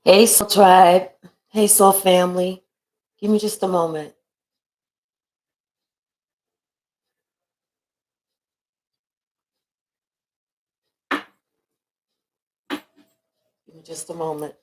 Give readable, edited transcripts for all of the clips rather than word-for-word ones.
Hey, Soul Tribe. Hey, Soul Family. Give me just a moment. Give me just a moment.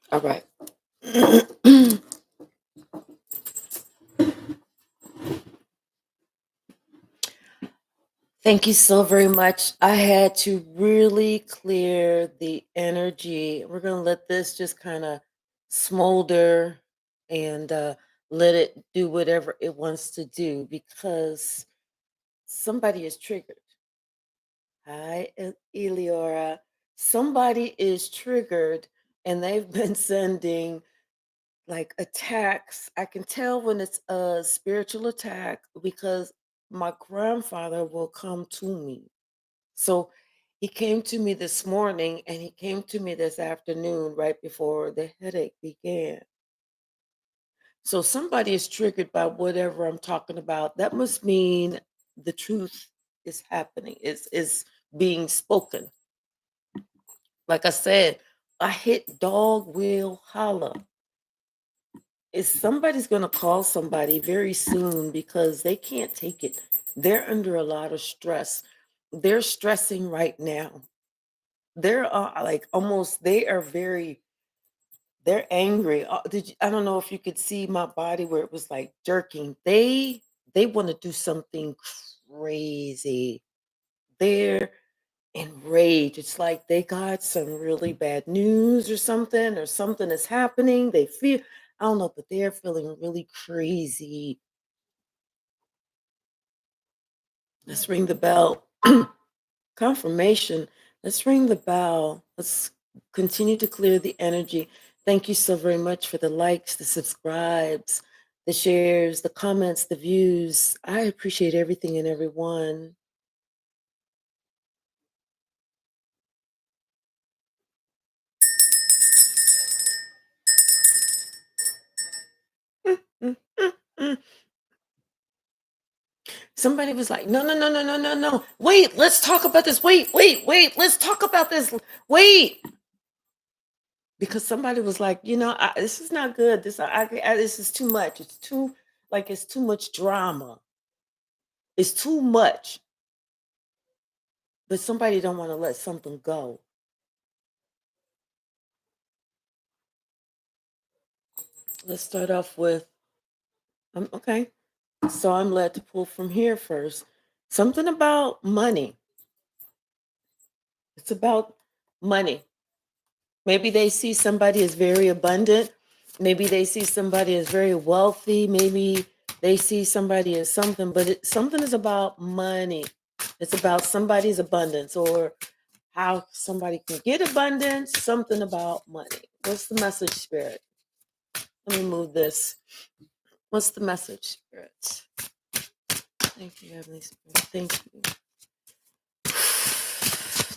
All right. Thank you so very much. I had to really clear the energy. We're going to let this just kind of smolder and let it do whatever it wants to do because somebody is triggered. Hi, Eliora. Somebody is triggered and they've been sending like attacks. I can tell when it's a spiritual attack because my grandfather will come to me. So he came to me this morning and he came to me this afternoon right before the headache began. So somebody is triggered by whatever I'm talking about. That must mean the truth is happening, is being spoken. Like I said, I hit dog will holler. Is somebody's going to call somebody very soon because they can't take it. They're under a lot of stress. They're stressing right now. They're like almost. They are very. They're angry. I don't know if you could see my body where it was like jerking. They want to do something crazy. They're enraged. It's like they got some really bad news or something is happening. They feel, I don't know, but they're feeling really crazy. Let's ring the bell. Confirmation. Let's ring the bell. Let's continue to clear the energy. Thank you so very much for the likes, the subscribes, the shares, the comments, the views. I appreciate everything and everyone. Somebody was like, no, no, no, no, no, no, no. Wait, let's talk about this. Wait. Let's talk about this. Wait. Because somebody was like, this is not good. This is too much. It's too, like, it's too much drama. It's too much. But somebody don't want to let something go. Let's start off with, okay. So I'm led to pull from here first. Something about money. It's about money. Maybe they see somebody as very abundant. Maybe they see somebody as very wealthy. Maybe they see somebody as something, but something is about money. It's about somebody's abundance or how somebody can get abundance, something about money. What's the message, Spirit? Let me move this. What's the message, Spirit? Thank you, Heavenly Spirit. Thank you.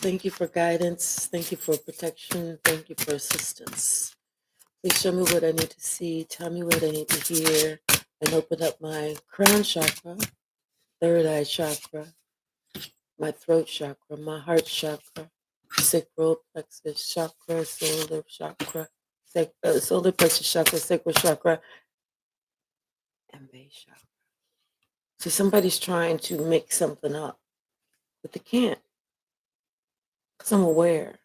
Thank you for guidance. Thank you for protection. Thank you for assistance. Please show me what I need to see. Tell me what I need to hear. And open up my crown chakra, third eye chakra, my throat chakra, my heart chakra, sacral plexus chakra, solar chakra, solar plexus chakra, sacral chakra, and base chakra. See, somebody's trying to make something up, but they can't because I'm aware.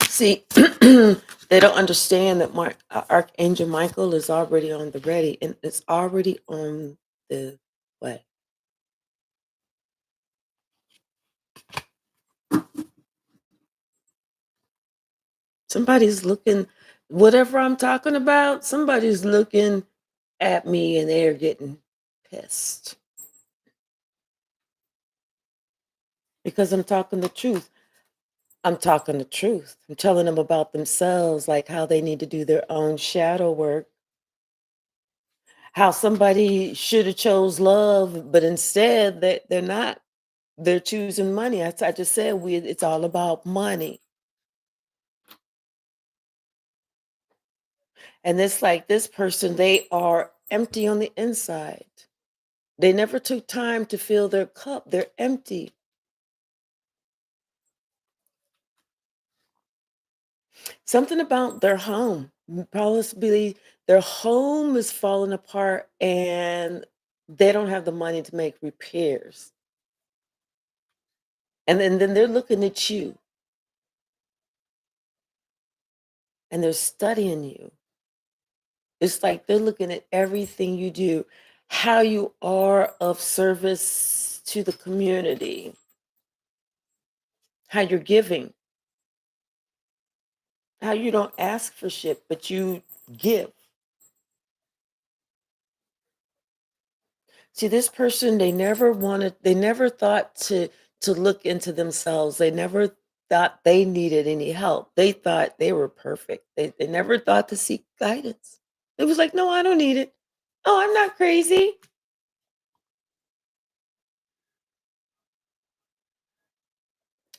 See, they don't understand that Archangel Michael is already on the ready and it's already on the way. Somebody's looking, whatever I'm talking about, somebody's looking at me and they're getting pissed because I'm talking the truth. I'm talking the truth. I'm telling them about themselves, like how they need to do their own shadow work, how somebody should have chose love, but instead they're not. They're choosing money. I just said it's all about money. And it's like this person, they are empty on the inside. They never took time to fill their cup. They're empty. Something about their home, possibly their home is falling apart and they don't have the money to make repairs. And then they're looking at you and they're studying you. It's like they're looking at everything you do, how you are of service to the community, how you're giving, how you don't ask for shit, but you give. See, this person, they never thought to look into themselves. They never thought they needed any help. They thought they were perfect. They never thought to seek guidance. It was like, no, I don't need it. Oh, I'm not crazy.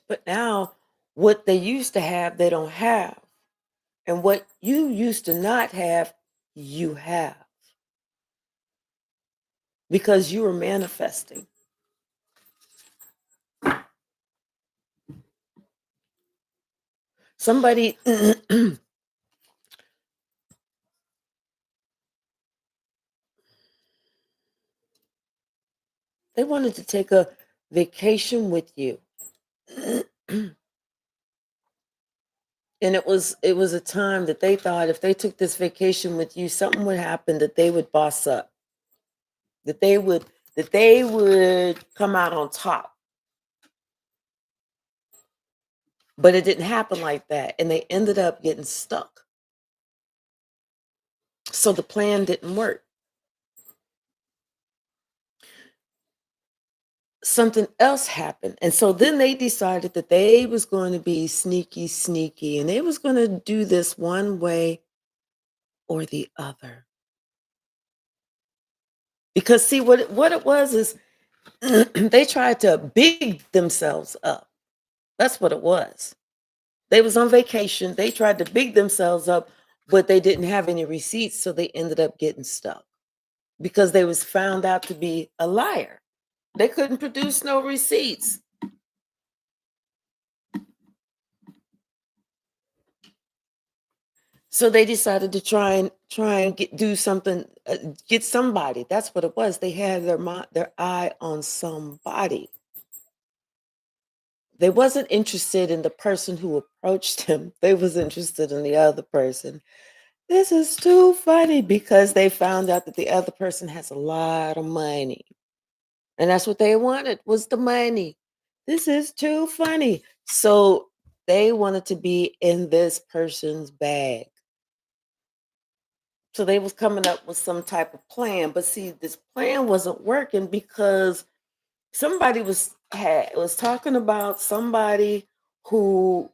But now what they used to have, they don't have. And what you used to not have, you have because you were manifesting. Somebody, they wanted to take a vacation with you. And it was a time that they thought if they took this vacation with you, something would happen that they would boss up, that they would come out on top. But it didn't happen like that, and they ended up getting stuck. So the plan didn't work. Something else happened, and so then they decided that they was going to be sneaky, sneaky, and they was going to do this one way or the other. Because see what it was is they tried to big themselves up. That's what it was. They was on vacation. They tried to big themselves up, but they didn't have any receipts, so they ended up getting stuck because they was found out to be a liar. They couldn't produce no receipts. So they decided to try and do something, get somebody. That's what it was. They had their eye on somebody. They wasn't interested in the person who approached him. They was interested in the other person. This is too funny because they found out that the other person has a lot of money. And that's what they wanted was the money. This is too funny. So they wanted to be in this person's bag. So they was coming up with some type of plan. But see, this plan wasn't working because somebody was talking about somebody who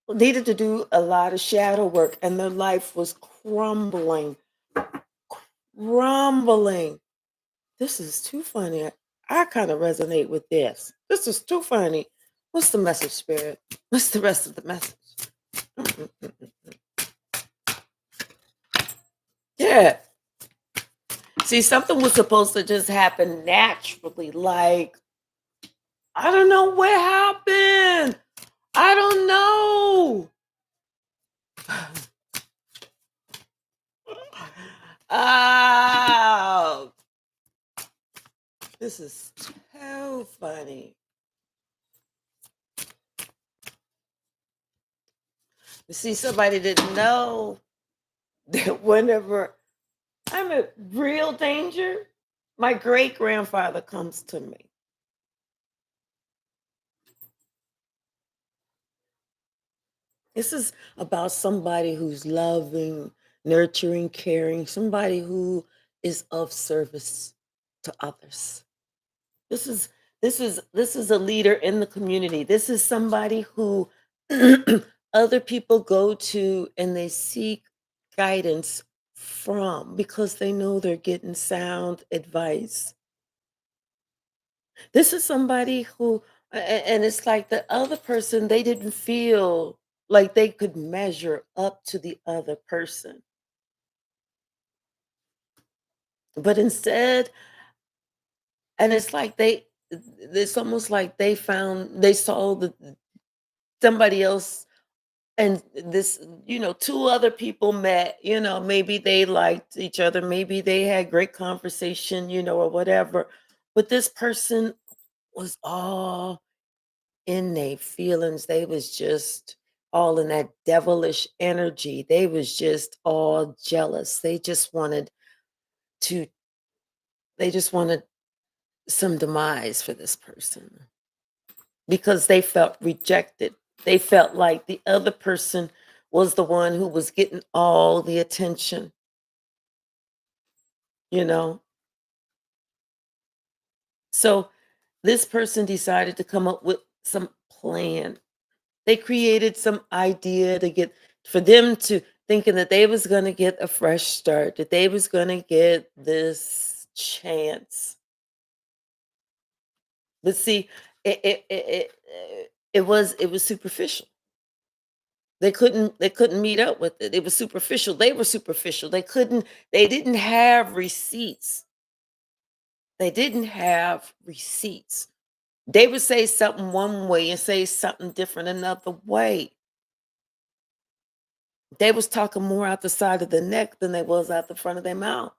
needed to do a lot of shadow work and their life was crumbling. This is too funny. I kind of resonate with this. This is too funny. What's the message, Spirit? What's the rest of the message? Mm-mm-mm. Yeah. See, something was supposed to just happen naturally. Like, I don't know what happened. I don't know. Oh, this is too funny. You see, somebody didn't know that whenever I'm in real danger, my great grandfather comes to me. This is about somebody who's loving, nurturing, caring, somebody who is of service to others. This is this is a leader in the community. This is somebody who other people go to and they seek guidance from because they know they're getting sound advice. This is somebody who and it's like the other person, they didn't feel like they could measure up to the other person. But instead, and it's like it's almost like they saw the somebody else and this, two other people met, maybe they liked each other, maybe they had great conversation, or whatever. But this person was all in their feelings. They was just all in that devilish energy. They was just all jealous. To they just wanted some demise for this person because they felt rejected. They felt like the other person was the one who was getting all the attention, you know? So this person decided to come up with some plan. They created some idea to get for them to thinking that they was going to get a fresh start, that they was going to get this chance. But see, it was superficial. They couldn't meet up with it. It was superficial. They were superficial. They didn't have receipts. They didn't have receipts. They would say something one way and say something different another way. They was talking more out the side of the neck than they was out the front of their mouth.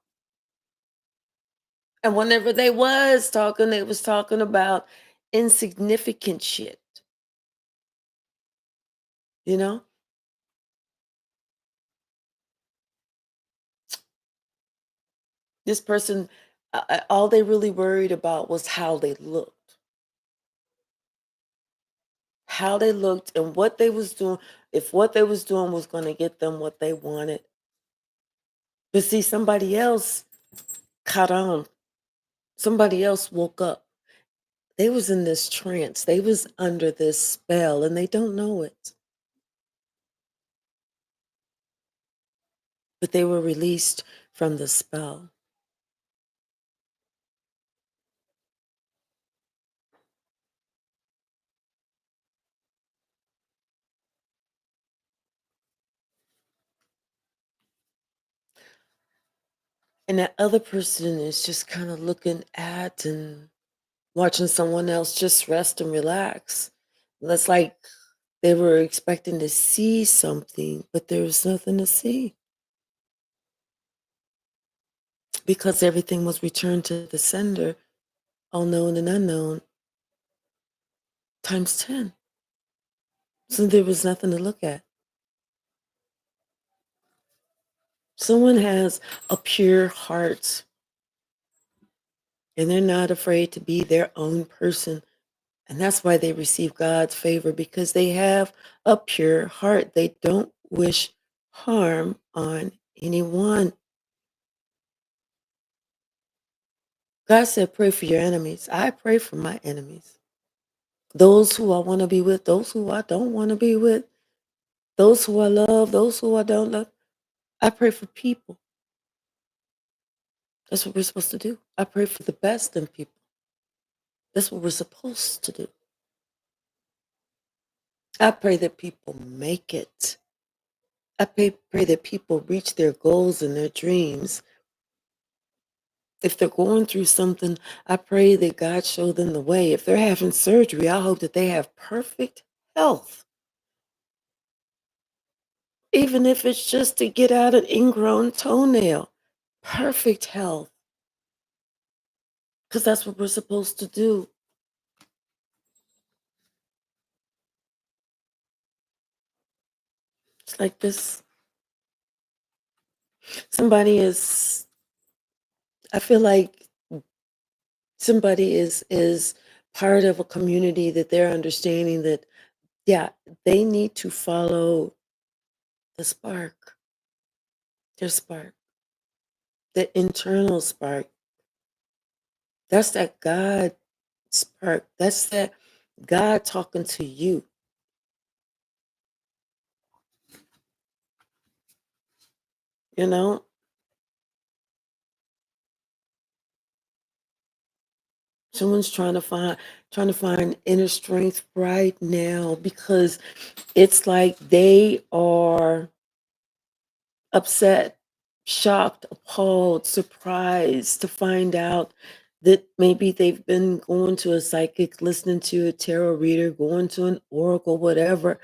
And whenever they was talking, they was talking about insignificant shit, you know? This person, all they really worried about was how they looked. How they looked and what they was doing, if what they was doing was going to get them what they wanted. But see, somebody else caught on. Somebody else woke up. They was in this trance. They was under this spell and they don't know it. But they were released from the spell. And that other person is just kind of looking at and watching someone else just rest and relax. That's like they were expecting to see something, but there was nothing to see because everything was returned to the sender, all known and unknown, times 10. So there was nothing to look at. Someone has a pure heart and they're not afraid to be their own person. And that's why they receive God's favor because they have a pure heart. They don't wish harm on anyone. God said, pray for your enemies. I pray for my enemies. Those who I want to be with, those who I don't want to be with, those who I love, those who I don't love. I pray for people. That's what we're supposed to do. I pray for the best in people. That's what we're supposed to do. I pray that people make it. I pray that people reach their goals and their dreams. If they're going through something, I pray that God show them the way. If they're having surgery, I hope that they have perfect health. Even if it's just to get out an ingrown toenail, perfect health. Because that's what we're supposed to do. It's like this. Somebody is, I feel like somebody is part of a community that they're understanding that, yeah, they need to follow the spark, their spark. the internal spark. That's that God spark. That's that God talking to you. You know, someone's trying to find inner strength right now because it's like they are upset, shocked, appalled, surprised to find out that maybe they've been going to a psychic, listening to a tarot reader, going to an oracle, whatever,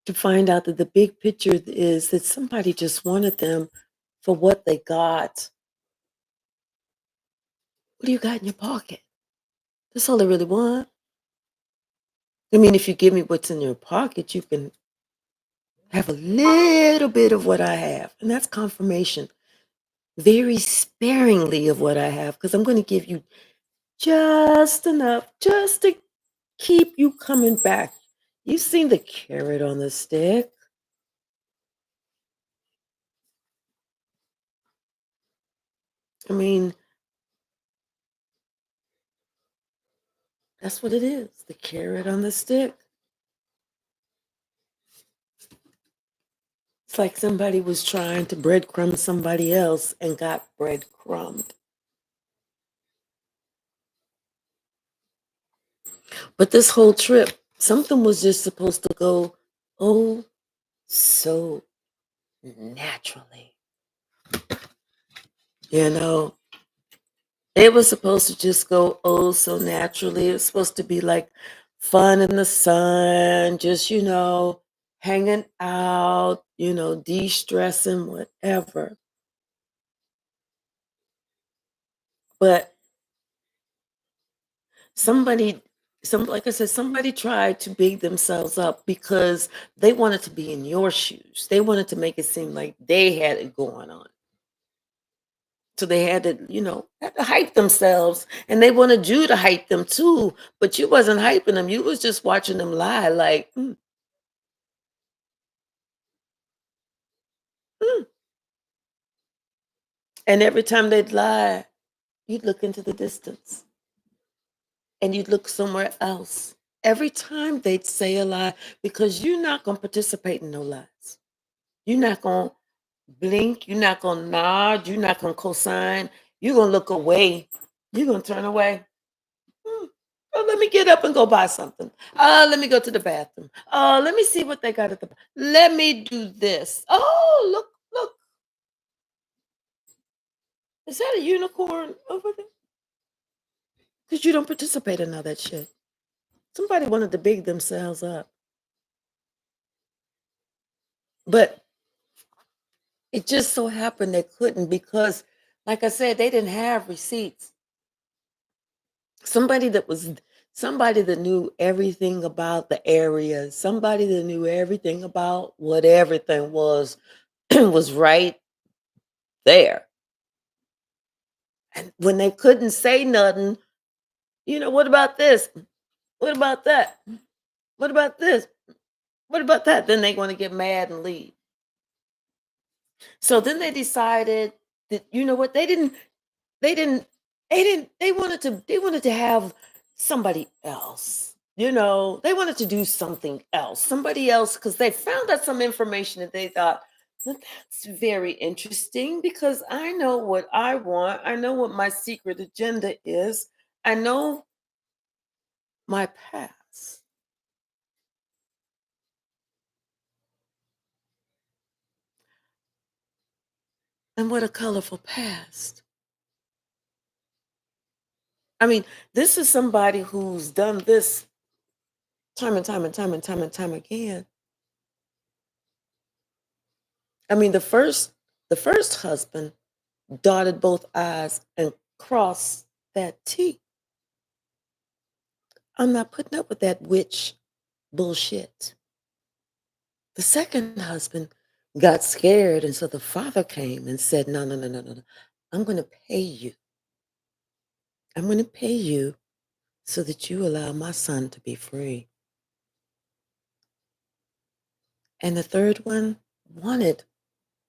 to find out that the big picture is that somebody just wanted them for what they got. What do you got in your pocket? That's all they really want. I mean, if you give me what's in your pocket, you can have a little bit of what I have. And that's confirmation. Very sparingly of what I have, because I'm going to give you just enough just to keep you coming back. You've seen the carrot on the stick. I mean, that's what it is, the carrot on the stick. It's like somebody was trying to breadcrumb somebody else and got breadcrumbed. But this whole trip, something was just supposed to go, oh, so naturally. You know, it was supposed to just go, oh, so naturally. It was supposed to be like fun in the sun, just, hanging out, de-stressing, whatever. But somebody, like I said, somebody tried to big themselves up because they wanted to be in your shoes. They wanted to make it seem like they had it going on. So they had to hype themselves, and they wanted you to hype them too. But you wasn't hyping them. You was just watching them lie, like, mm. And every time they'd lie, you'd look into the distance and you'd look somewhere else. Every time they'd say a lie, because you're not gonna participate in no lies. You're not gonna blink. You're not gonna nod. You're not gonna co-sign. You're gonna look away. You're gonna turn away. Hmm. Oh, let me get up and go buy something. Let me go to the bathroom. Let me see what they got at the. Let me do this. Oh, look, look. Is that a unicorn over there? Because you don't participate in all that shit. Somebody wanted to big themselves up, but it just so happened they couldn't because, like I said, they didn't have receipts. Somebody that was somebody that knew everything about the area, somebody that knew everything about what everything was, was right there. And when they couldn't say nothing, what about this? What about that? What about this? What about that? Then they want to get mad and leave. So then they decided that what they didn't they wanted to have somebody else. They wanted to do something else. Somebody else, because they found out some information that they thought, "Well, that's very interesting because I know what I want. I know what my secret agenda is. I know my past." And what a colorful past. I mean, this is somebody who's done this time and time and time and time and time again. I mean, the first husband dotted both I's and crossed that T. I'm not putting up with that witch bullshit. The second husband got scared, and so the father came and said, "No, no, no, no, no, no. I'm going to pay you. I'm going to pay you so that you allow my son to be free." And the third one wanted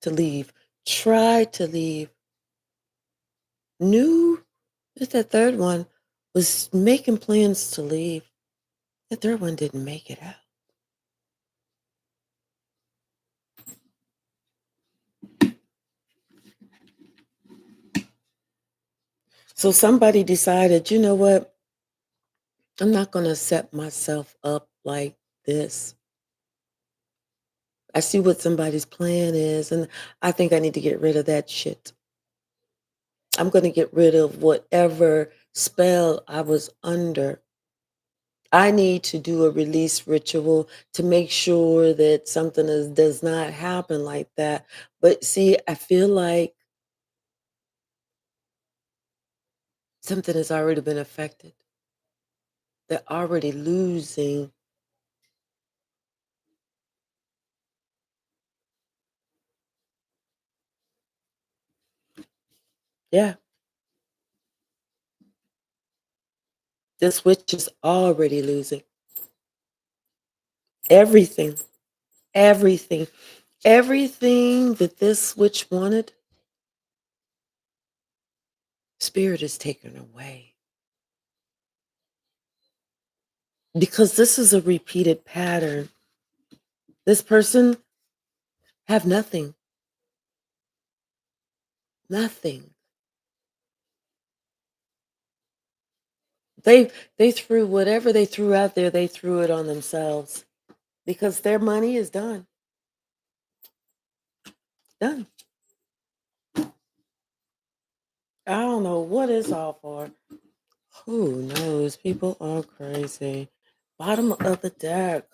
to leave, tried to leave, Knew that the third one was making plans to leave. The third one didn't make it out. So somebody decided, you know what? I'm not going to set myself up like this. I see what somebody's plan is, and I think I need to get rid of that shit. I'm going to get rid of whatever spell I was under. I need to do a release ritual to make sure that does not happen like that. But see, I feel like something has already been affected. They're already losing. Yeah, this witch is already losing everything, everything, everything that this witch wanted, spirit is taken away. Because this is a repeated pattern. This person have nothing, nothing. They threw whatever they threw out there, they threw it on themselves because their money is done. Done. I don't know what it's all for. Who knows? People are crazy. Bottom of the deck.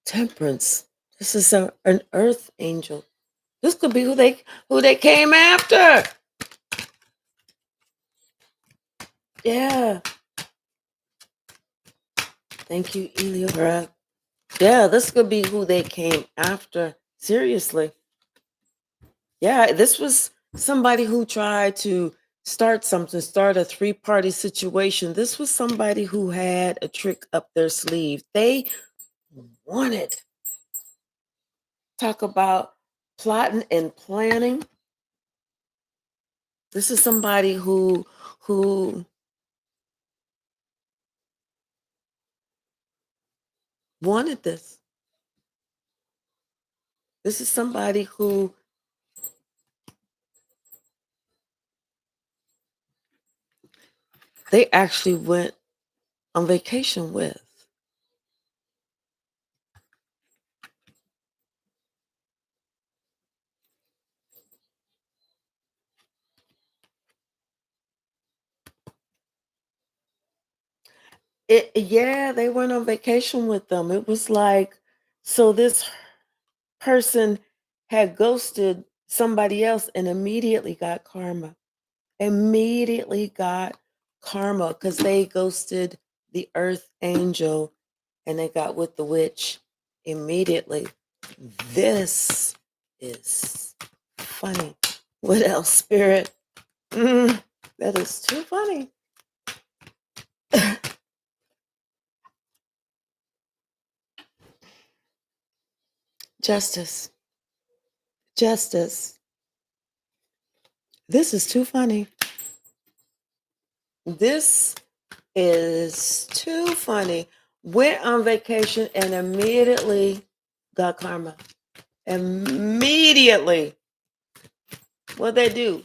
Temperance. This is an earth angel. This could be who they came after. Yeah. Thank you, Eliora. Yeah, this could be who they came after. Seriously. Yeah, this was somebody who tried to start something, start a three-party situation. This was somebody who had a trick up their sleeve. They wanted. Talk about plotting and planning. This is somebody who wanted this. This is somebody who they actually went on vacation with. Yeah, they went on vacation with them. It was like, so this person had ghosted somebody else and immediately got karma. Immediately got karma because they ghosted the earth angel and they got with the witch immediately. This is funny. What else, spirit? That is too funny. Justice. Justice. This is too funny. This is too funny. Went on vacation and immediately got karma. Immediately. What they do?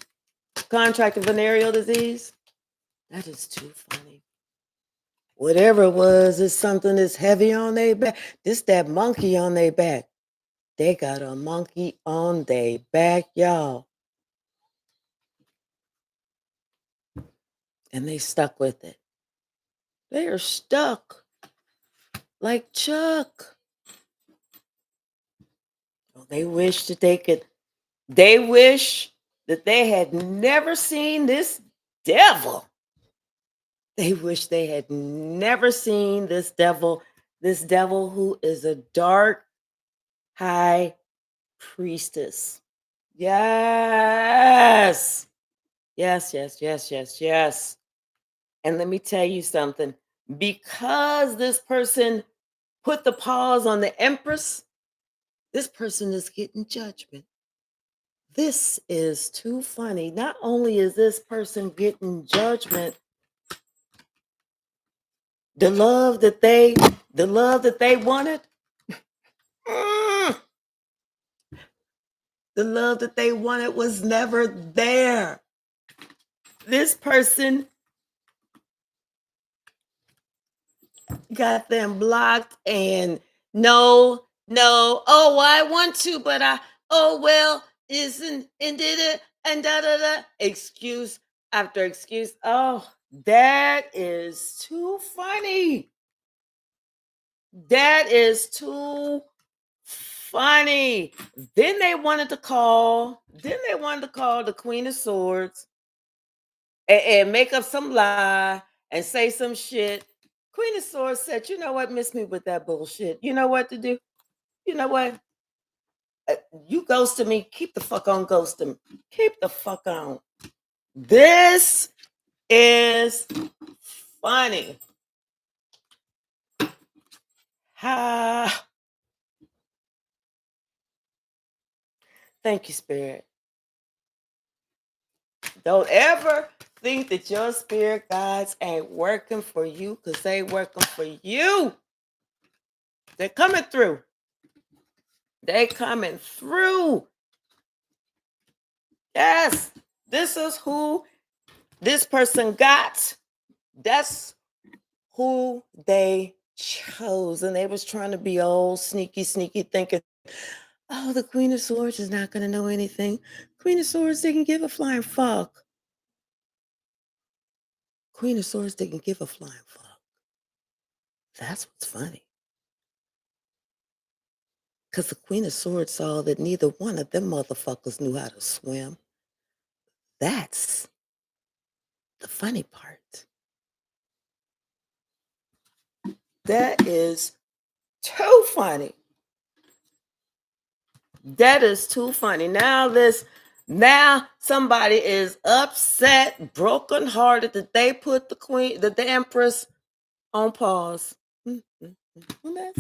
Contracted venereal disease? That is too funny. Whatever it was, it's something that's heavy on their back. This that monkey on their back. They got a monkey on their back, y'all. And they stuck with it. They are stuck like Chuck. Oh, they wish that they had never seen this devil. They wish they had never seen this devil who is a dark high priestess. Yes. Yes, yes, yes, yes, yes. And let me tell you something. Because this person put the pause on the empress, this person is getting judgment. This is too funny. Not only is this person getting judgment, the love that they wanted, mm, the love that they wanted was never there. This person got them blocked and no, oh, I want to, but oh, well, isn't, and did it, and da da da. Excuse after excuse. Oh, that is too funny. That is too funny. Then they wanted to call the Queen of Swords and make up some lie and say some shit. Queen of Swords said, "You know what? Miss me with that bullshit. You know what to do? You know what? Uh, you ghosted me. Keep the fuck on ghosting me. Keep the fuck on." This is funny. Ha. Thank you, Spirit. Don't ever think that your spirit guides ain't working for you, because they working for you. They're coming through. They coming through. Yes. This is who this person got. That's who they chose. And they was trying to be old sneaky, thinking, oh, the Queen of Swords is not gonna know anything. Queen of Swords didn't give a flying fuck. Queen of Swords didn't give a flying fuck. That's what's funny. Because the Queen of Swords saw that neither one of them motherfuckers knew how to swim. That's the funny part. That is too funny. That is too funny. Now somebody is upset, brokenhearted that they put the Empress on pause. Mm, mm, mm. Well,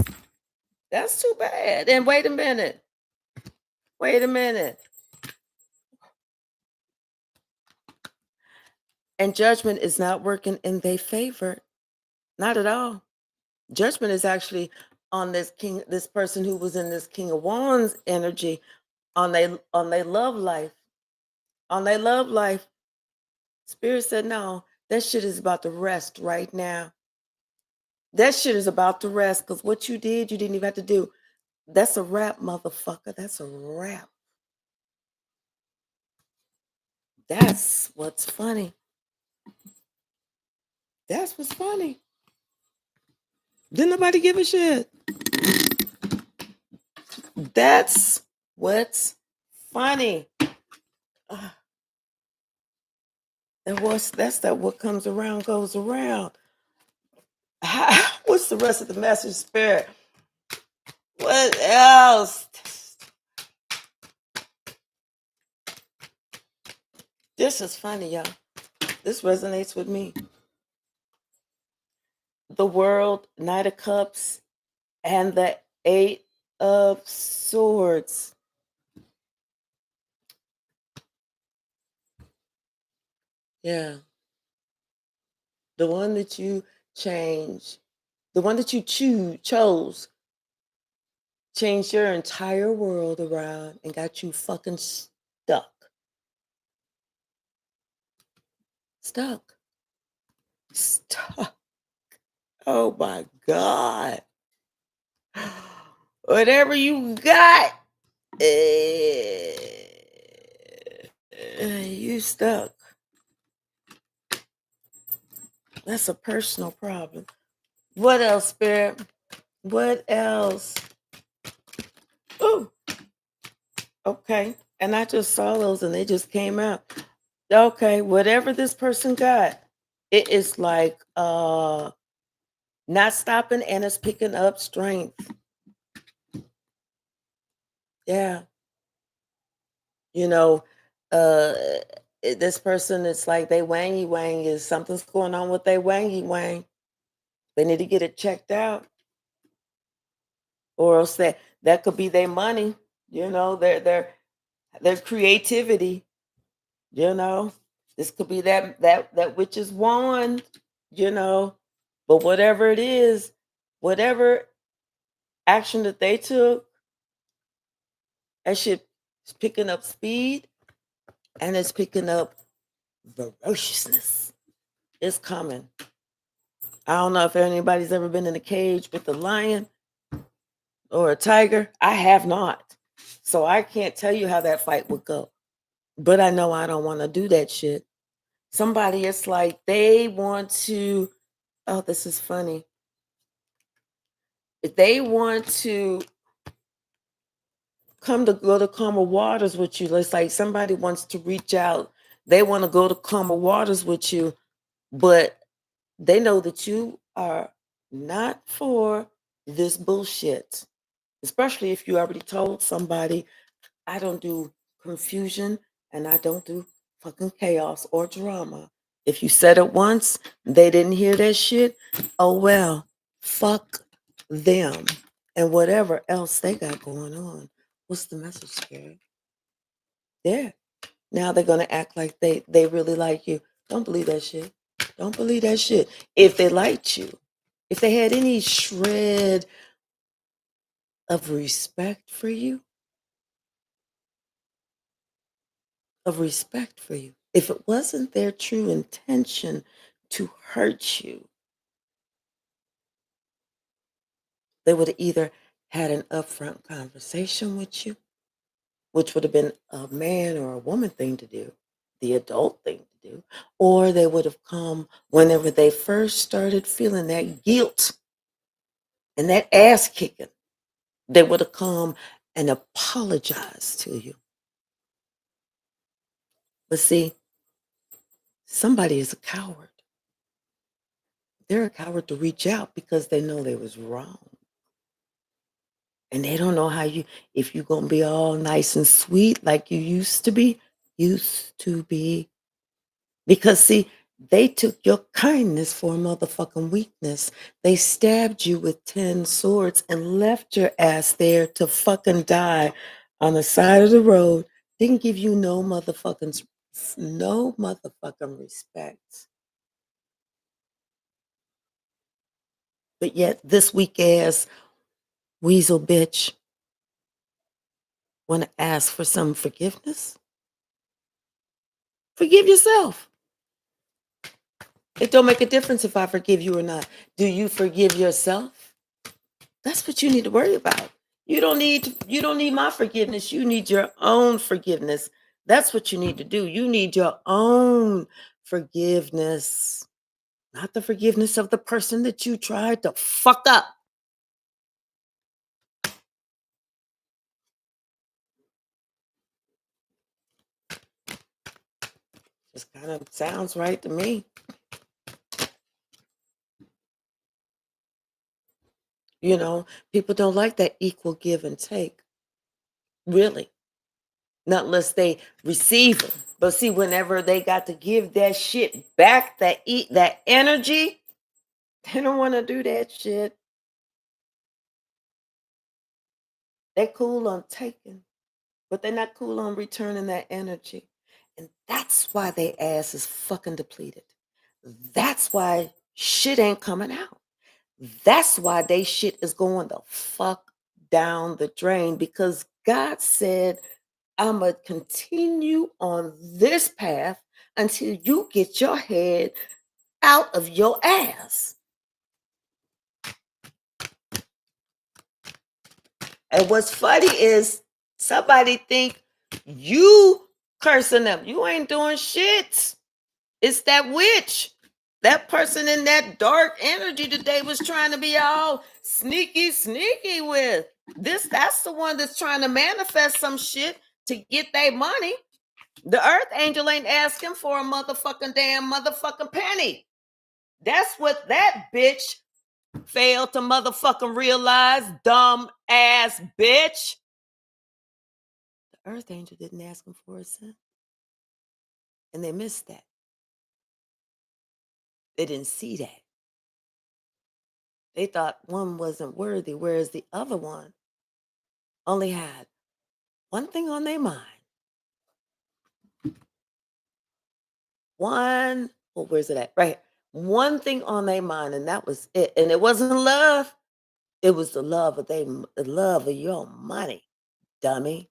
that's too bad. And wait a minute. Wait a minute. And judgment is not working in their favor. Not at all. Judgment is actually on this person who was in this King of Wands energy, on their love life. On their love life. Spirit said, no, that shit is about to rest right now. That shit is about to rest, because what you did, you didn't even have to do. That's a wrap, motherfucker. That's a wrap. That's what's funny. That's what's funny. Didn't nobody give a shit. That's what's funny. That's that what comes around goes around. What's the rest of the message, Spirit? What else? This is funny, y'all. This resonates with me. The World, Knight of Cups, and the Eight of Swords. Yeah. The one that you change, the one that you chose, changed your entire world around and got you fucking stuck. Stuck. Stuck. Oh my God. Whatever you got, you stuck. That's a personal problem. What else, Spirit? What else? Oh, okay. And I just saw those and they just came out. Okay, whatever this person got, it is like not stopping and it's picking up strength. Yeah. You know, this person, it's like they wangy wang is something's going on with their wangy wang. They need to get it checked out. Or else that could be their money. You know, they're their creativity, you know. This could be that witch's wand, you know. But whatever it is, whatever action that they took, that shit is picking up speed and it's picking up ferociousness. It's coming. I don't know if anybody's ever been in a cage with a lion or a tiger. I have not. So I can't tell you how that fight would go. But I know I don't want to do that shit. Somebody, it's like they want to, oh, this is funny. If they want to come to go to calmer waters with you, it's like somebody wants to reach out. They want to go to calmer waters with you, but they know that you are not for this bullshit. Especially if you already told somebody, I don't do confusion and I don't do fucking chaos or drama. If you said it once, they didn't hear that shit, oh well, fuck them and whatever else they got going on. What's the message, Spirit? Yeah. Now they're gonna act like they really like you. Don't believe that shit. Don't believe that shit. If they liked you, if they had any shred of respect for you, if it wasn't their true intention to hurt you, they would have either had an upfront conversation with you, which would have been a man or a woman thing to do, the adult thing to do, or they would have come whenever they first started feeling that guilt and that ass kicking. They would have come and apologized to you. But see, somebody is a coward. They're a coward to reach out because they know they was wrong. And they don't know how you, if you're going to be all nice and sweet like you used to be. Because see, they took your kindness for a motherfucking weakness. They stabbed you with 10 swords and left your ass there to fucking die on the side of the road. Didn't give you no motherfucking respect. But yet this weak ass weasel bitch want to ask for some forgiveness? Forgive yourself. It don't make a difference if I forgive you or not. Do you forgive yourself? That's what you need to worry about. You don't need my forgiveness. You need your own forgiveness. That's what you need to do. You need your own forgiveness, not the forgiveness of the person that you tried to fuck up. Just kind of sounds right to me. You know, people don't like that equal give and take. Really. Not unless they receive it. But see, whenever they got to give that shit back, that energy, they don't want to do that shit. They're cool on taking, but they're not cool on returning that energy. And that's why their ass is fucking depleted. That's why shit ain't coming out. That's why they shit is going the fuck down the drain because God said, I'm going to continue on this path until you get your head out of your ass. And what's funny is somebody think you cursing them. You ain't doing shit. It's that witch. That person in that dark energy that they was trying to be all sneaky with. That's the one that's trying to manifest some shit to get their money. The earth angel ain't asking for a motherfucking penny. That's what that bitch failed to motherfucking realize, dumb ass bitch. The earth angel didn't ask him for a cent. And they missed that. They didn't see that. They thought one wasn't worthy, whereas the other one only had one thing on their mind. one, oh, where's it at? Right here. One thing on their mind, and that was it. And it wasn't love. It was the love of the love of your money, dummy.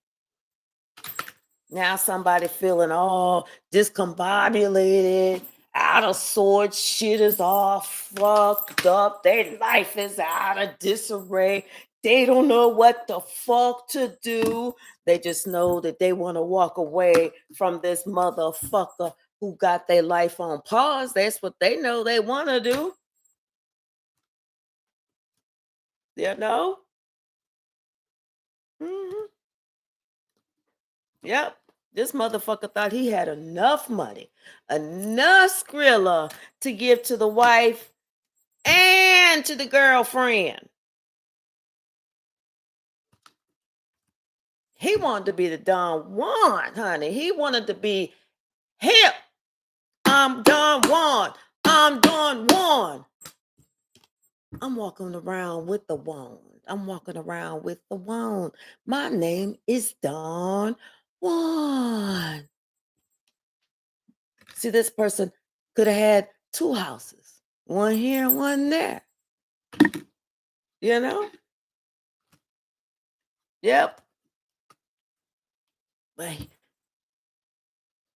Now somebody feeling all discombobulated, out of sorts, shit is all fucked up. Their life is out of disarray. They don't know what the fuck to do. They just know that they want to walk away from this motherfucker who got their life on pause. That's what they know they want to do. You know? Mhm. Yep. This motherfucker thought he had enough money, enough Skrilla to give to the wife and to the girlfriend. He wanted to be the Don Juan, honey. He wanted to be hip. I'm Don Juan. I'm Don Juan. I'm walking around with the wand. I'm walking around with the wand. My name is Don Juan. See, this person could have had two houses, one here and one there. You know? Yep. But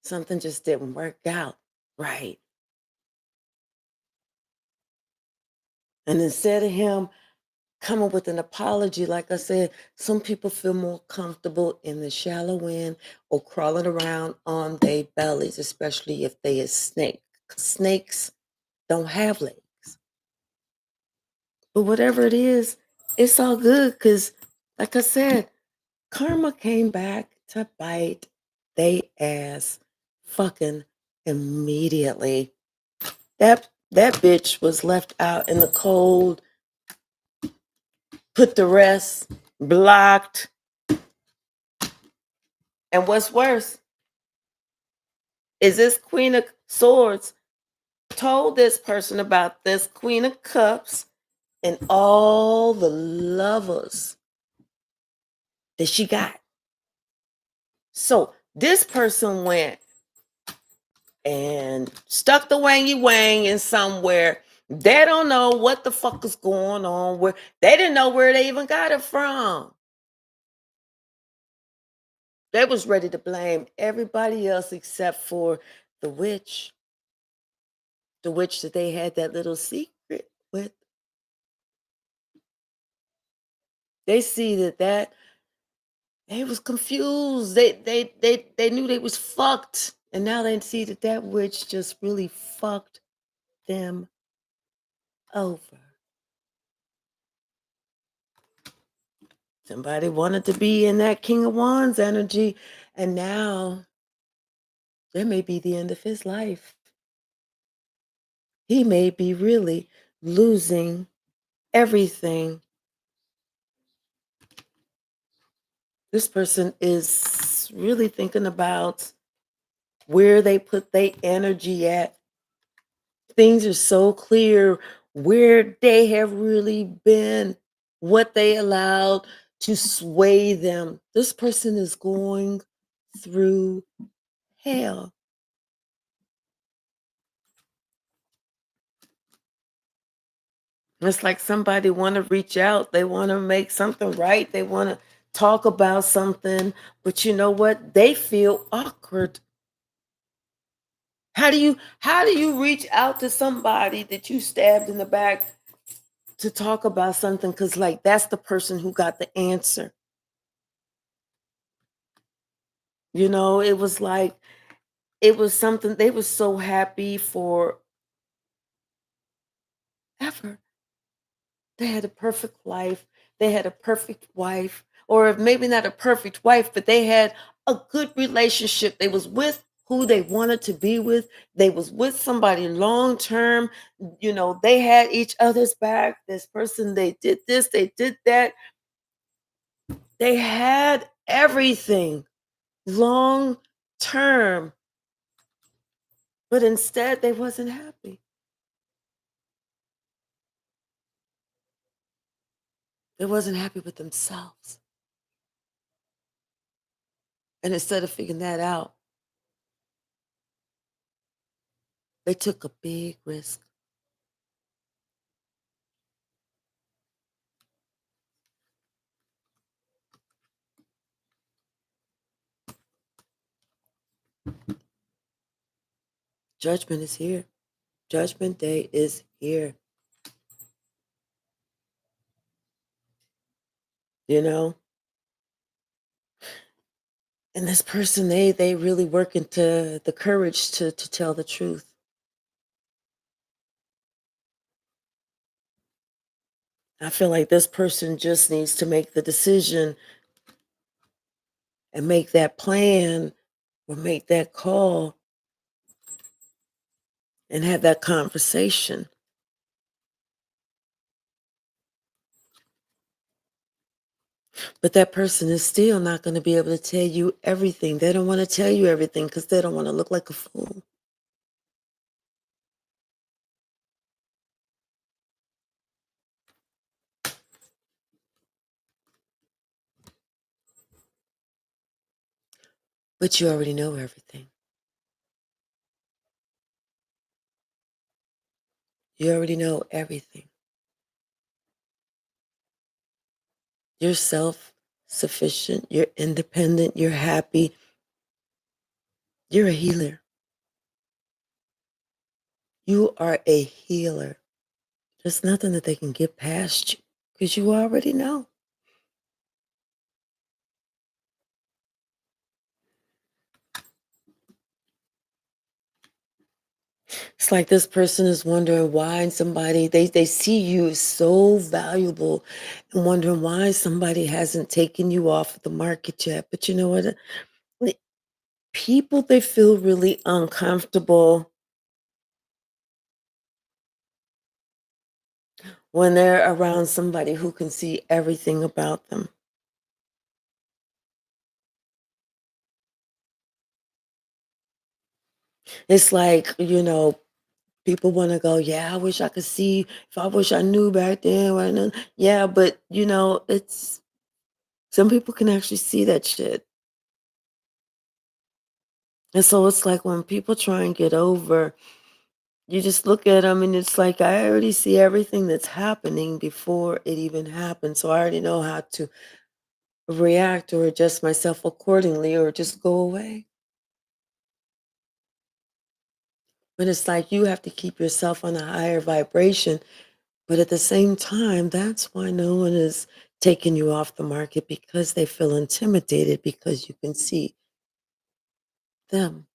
something just didn't work out right. And instead of him coming with an apology, like I said, some people feel more comfortable in the shallow end or crawling around on their bellies, especially if they a snake. Snakes don't have legs. But whatever it is, it's all good because, like I said, karma came back to bite they ass fucking immediately. That bitch was left out in the cold, put to rest, blocked. And what's worse is this Queen of Swords told this person about this Queen of Cups and all the lovers that she got. So this person went and stuck the wangy wang in somewhere. They don't know what the fuck is going on. Where they didn't know where they even got it from. They was ready to blame everybody else except for the witch. The witch that they had that little secret with. They see that they was confused. They knew they was fucked. And now they see that witch just really fucked them over. Somebody wanted to be in that King of Wands energy, and now that may be the end of his life. He may be really losing everything. This person is really thinking about where they put their energy at. Things are so clear where they have really been, what they allowed to sway them. This person is going through hell. It's like somebody want to reach out. They want to make something right. They want to talk about something, but you know what? They feel awkward. How do you reach out to somebody that you stabbed in the back to talk about something? Because like that's the person who got the answer. It was like it was something they were so happy for ever. They had a perfect life. They had a perfect wife, or maybe not a perfect wife, but they had a good relationship. They was with who they wanted to be with. They was with somebody long term. They had each other's back. This person, they did this, they did that. They had everything long term, but instead they wasn't happy. They wasn't happy with themselves. And instead of figuring that out, They took a big risk. Judgment is here. Judgment Day is here. You know? And this person, they really work into the courage to tell the truth. I feel like this person just needs to make the decision and make that plan or make that call and have that conversation. But that person is still not going to be able to tell you everything. They don't want to tell you everything because they don't want to look like a fool. But you already know everything. You already know everything. You're self sufficient. You're independent. You're happy. You're a healer. You are a healer. There's nothing that they can get past you because you already know. It's like this person is wondering why somebody, they see you as so valuable and wondering why somebody hasn't taken you off the market yet. But you know what? The people, they feel really uncomfortable when they're around somebody who can see everything about them. It's like, people want to go, yeah, I wish I could see, if I wish I knew back then. What I know. Yeah, but it's some people can actually see that shit. And so it's like when people try and get over, you just look at them and it's like, I already see everything that's happening before it even happens. So I already know how to react or adjust myself accordingly or just go away. But it's like you have to keep yourself on a higher vibration. But at the same time, that's why no one is taking you off the market because they feel intimidated because you can see them.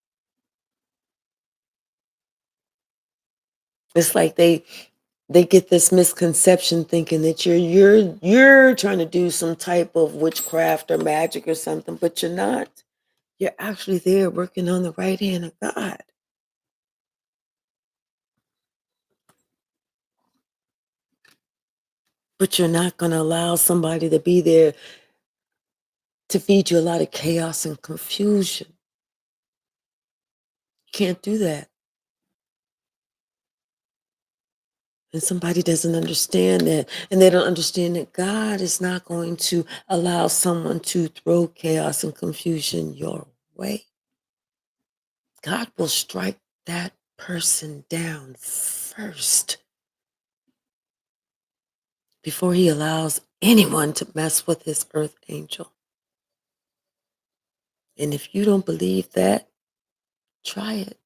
It's like they get this misconception thinking that you're trying to do some type of witchcraft or magic or something, but you're not. You're actually there working on the right hand of God. But you're not going to allow somebody to be there to feed you a lot of chaos and confusion. You can't do that. And somebody doesn't understand that, and they don't understand that God is not going to allow someone to throw chaos and confusion your way. God will strike that person down first before he allows anyone to mess with his earth angel. And if you don't believe that, try it.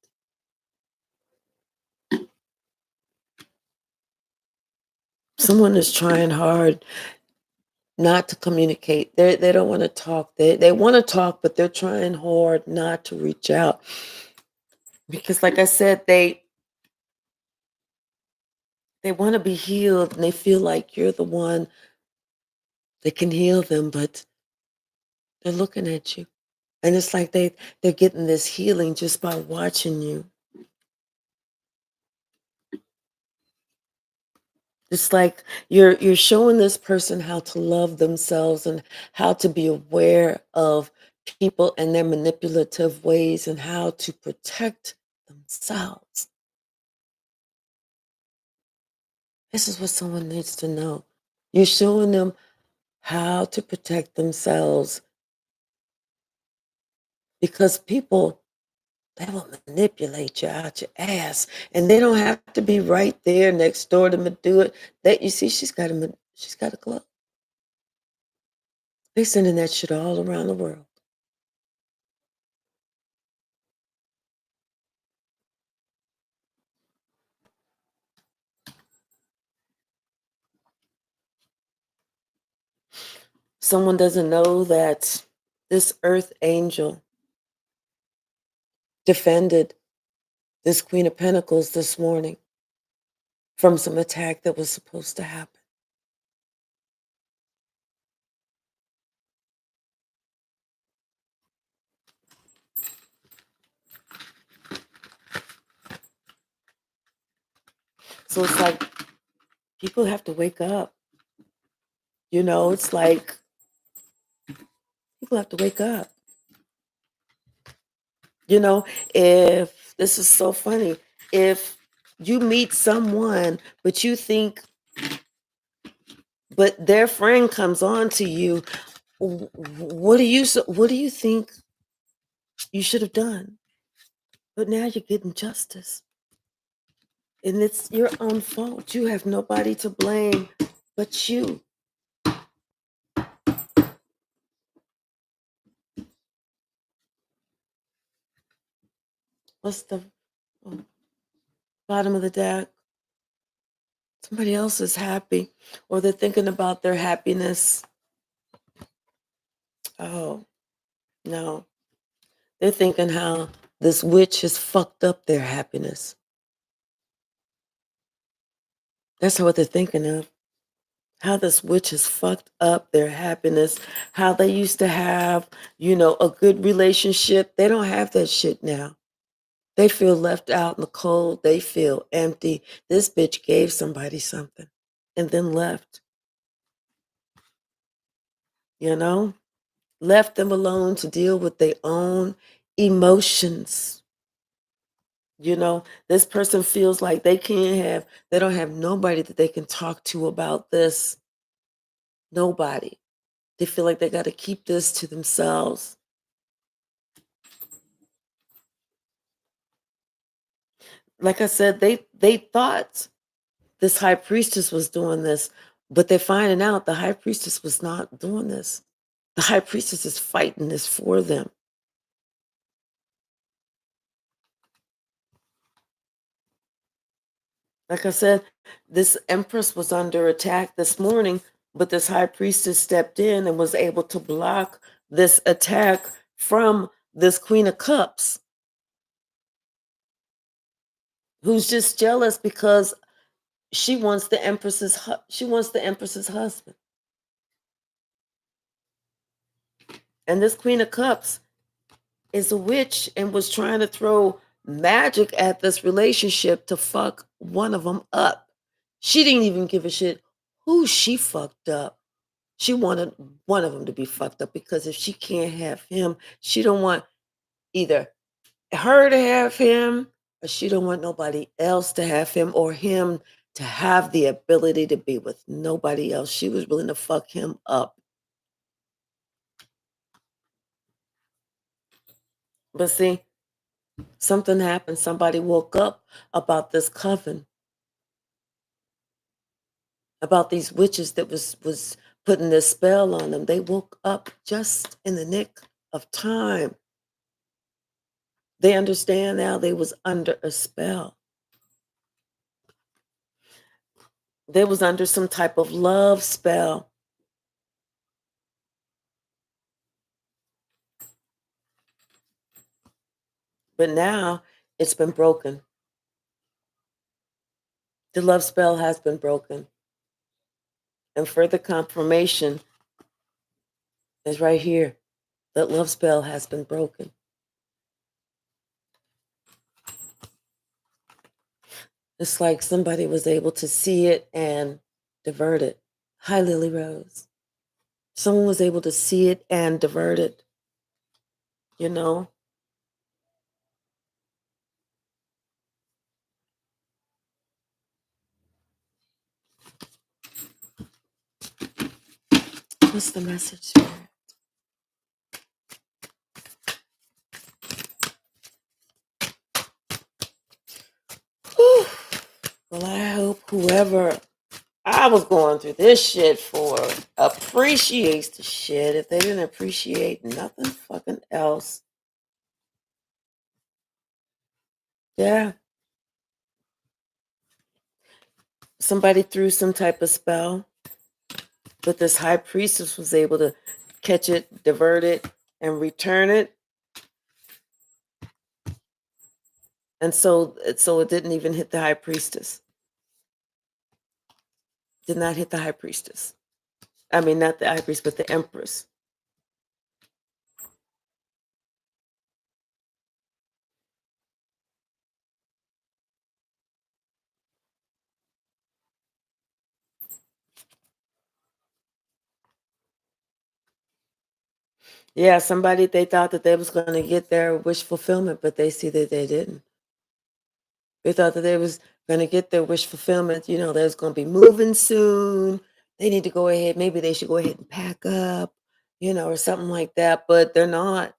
Someone is trying hard not to communicate. They don't want to talk. They want to talk, but they're trying hard not to reach out. Because like I said, they want to be healed and they feel like you're the one that can heal them, but they're looking at you. And it's like they're getting this healing just by watching you. It's like you're showing this person how to love themselves and how to be aware of people and their manipulative ways and how to protect themselves. This is what someone needs to know. You're showing them how to protect themselves because people They will manipulate you out your ass, and they don't have to be right there next door to do it. That you see, she's got a glove. They sending that shit all around the world. Someone doesn't know that this earth angel defended this Queen of Pentacles this morning from some attack that was supposed to happen. So it's like people have to wake up. It's like people have to wake up. You know, if this is so funny, if you meet someone, but their friend comes on to you, what do you think you should have done? But now you're getting justice, and it's your own fault. You have nobody to blame but you. What's the oh, bottom of the deck? Somebody else is happy, or they're thinking about their happiness. Oh, no. They're thinking how this witch has fucked up their happiness. That's what they're thinking of. How this witch has fucked up their happiness. How they used to have, a good relationship. They don't have that shit now. They feel left out in the cold. They feel empty. This bitch gave somebody something and then left, you know? Left them alone to deal with their own emotions. This person feels like they don't have nobody that they can talk to about this. Nobody. They feel like they got to keep this to themselves. Like I said, they thought this high priestess was doing this, but they're finding out the high priestess was not doing this. The high priestess is fighting this for them. Like I said, this empress was under attack this morning, but this high priestess stepped in and was able to block this attack from this Queen of Cups, who's just jealous because she wants the empress's husband. And this Queen of Cups is a witch and was trying to throw magic at this relationship to fuck one of them up. She didn't even give a shit who she fucked up. She wanted one of them to be fucked up because if she can't have him, she don't want either her to have him or she don't want nobody else to have him or him to have the ability to be with nobody else. She was willing to fuck him up. But see, something happened. Somebody woke up about this coven, about these witches that was putting this spell on them. They woke up just in the nick of time. They understand now they was under a spell. They was under some type of love spell. But now it's been broken. The love spell has been broken. And further confirmation is right here. That love spell has been broken. It's like somebody was able to see it and divert it. Hi, Lily Rose. Someone was able to see it and divert it, you know? What's the message, Spirit? Well, I hope whoever I was going through this shit for appreciates the shit. If they didn't appreciate nothing fucking else, yeah, somebody threw some type of spell, but this high priestess was able to catch it, divert it, and return it. And so it didn't even hit the high priestess. Did not hit the high priestess. I mean, not the high priest, but the empress. Yeah, somebody they thought that they was going to get their wish fulfillment, but they see that they didn't. They thought that they was going to get their wish fulfillment. You know, they was going to be moving soon. They need to go ahead. Maybe they should go ahead and pack up, you know, or something like that. But they're not.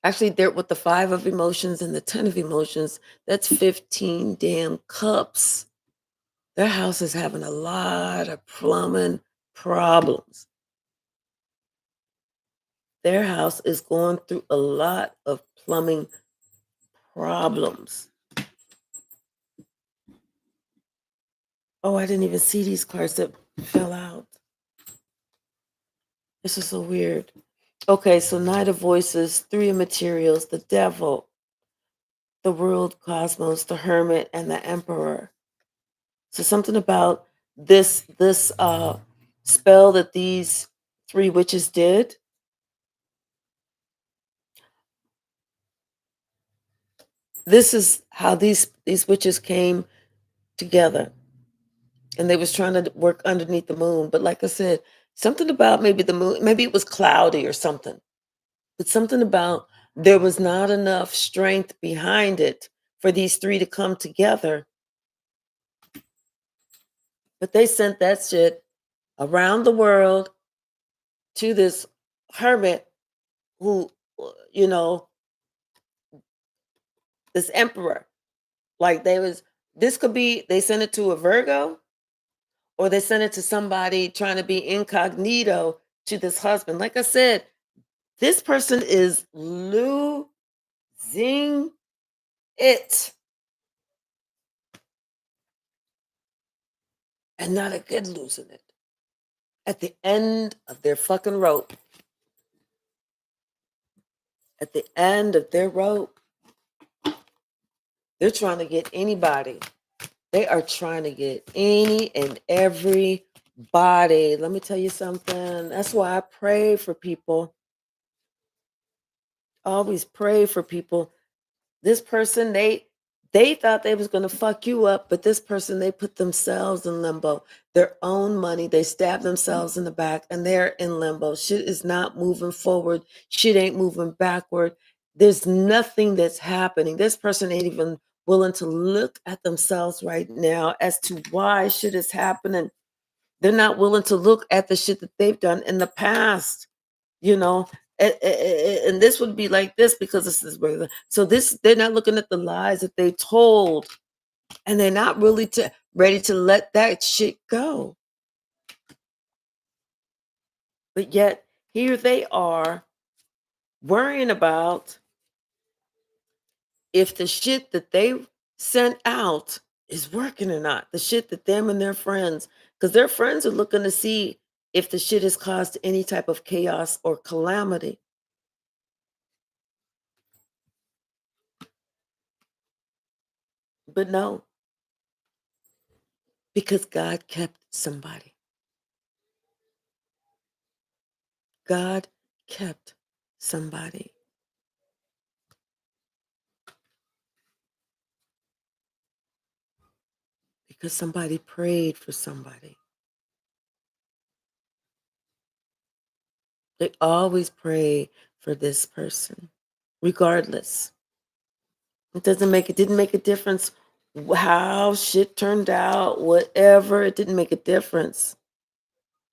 Actually, they're with the five of emotions and the 10 of emotions. That's 15 damn cups. Their house is having a lot of plumbing problems. Their house is going through a lot of plumbing problems. Oh, I didn't even see these cards that fell out. This is so weird. Okay, so Knight of Voices, Three of Materials, the Devil, the World Cosmos, the Hermit, and the Emperor. So something about this spell that these three witches did. This is how these witches came together, and they was trying to work underneath the moon. But like I said, something about maybe the moon, maybe it was cloudy or something. But something about there was not enough strength behind it for these three to come together. But they sent that shit around the world to this hermit who, you know, this emperor. Like this could be, they sent it to a Virgo or they sent it to somebody trying to be incognito to this husband. Like I said, this person is losing it and not a good losing it. At the end of their fucking rope, at the end of their rope, they're trying to get anybody. They are trying to get any and every body. Let me tell you something. That's why I pray for people. Always pray for people. This person, they thought they was gonna fuck you up, but this person, they put themselves in limbo. Their own money, they stab themselves in the back, and they're in limbo. Shit is not moving forward. Shit ain't moving backward. There's nothing that's happening. This person ain't even willing to look at themselves right now as to why shit is happening. They're not willing to look at the shit that they've done in the past, you know. And this would be like this because this is regular. So this, they're not looking at the lies that they told, and they're not really ready to let that shit go. But yet here they are worrying about if the shit that they sent out is working or not. The shit that them and their friends, because their friends are looking to see if the shit has caused any type of chaos or calamity. But no, because God kept somebody. God kept somebody because somebody prayed for somebody. They always pray for this person, regardless. It didn't make a difference how shit turned out, whatever. It didn't make a difference.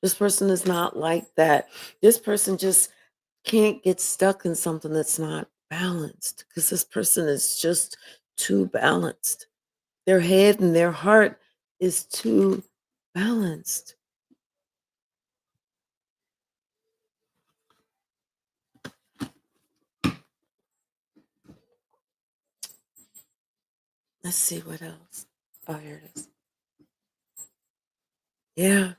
This person is not like that. This person just can't get stuck in something that's not balanced because this person is just too balanced. Their head and their heart is too balanced. Let's see what else. Oh, here it is. Yeah,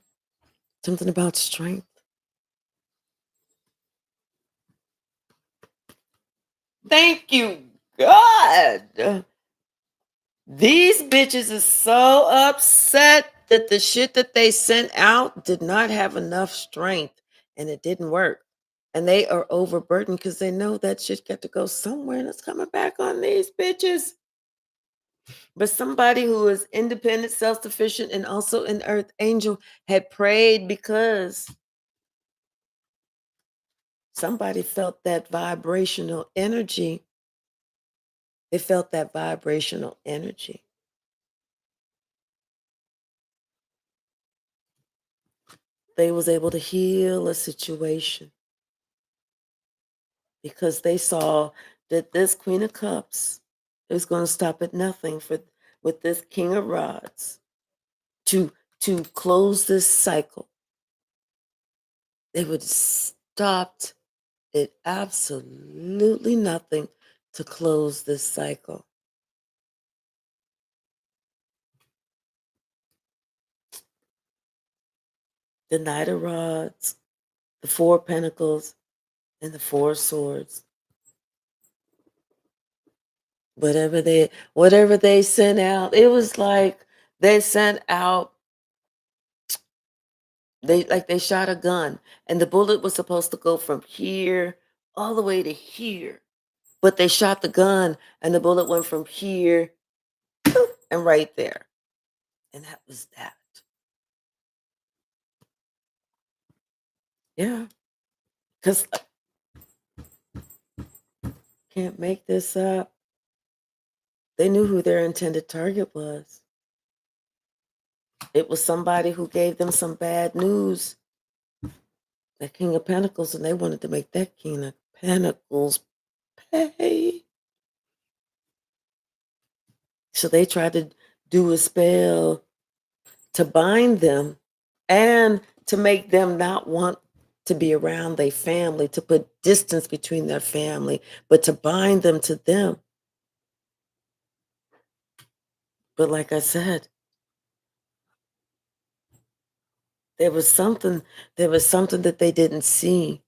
something about strength. Thank you, God. These bitches is so upset that the shit that they sent out did not have enough strength and it didn't work. And they are overburdened because they know that shit got to go somewhere and it's coming back on these bitches. But somebody who is independent, self sufficient, and also an earth angel had prayed because somebody felt that vibrational energy. They felt that vibrational energy. They was able to heal a situation because they saw that this Queen of Cups is going to stop at nothing for with this King of Rods to close this cycle. They would stopped at absolutely nothing to close this cycle. The Knight of Rods, the Four of Pentacles, and the Four of Swords. Whatever they sent out, it was like they sent out they shot a gun and the bullet was supposed to go from here all the way to here. But they shot the gun and the bullet went from here and right there. And that was that. Yeah. Because I can't make this up. They knew who their intended target was. It was somebody who gave them some bad news. That King of Pentacles, and they wanted to make that King of Pentacles pay. So they tried to do a spell to bind them and to make them not want to be around their family, to put distance between their family, but to bind them to them. But like I said, there was something, there was something that they didn't see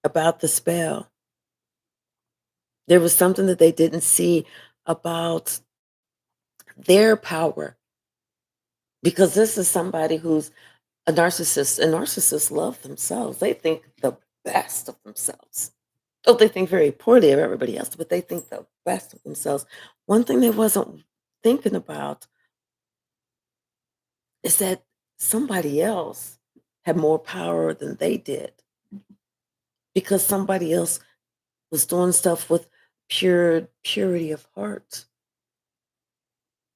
about the spell. There was something that they didn't see about their power. Because this is somebody who's a narcissist, and narcissists love themselves. They think the best of themselves. Oh, they think very poorly of everybody else, but they think the best of themselves. One thing they wasn't thinking about is that somebody else had more power than they did because somebody else was doing stuff with purity of heart.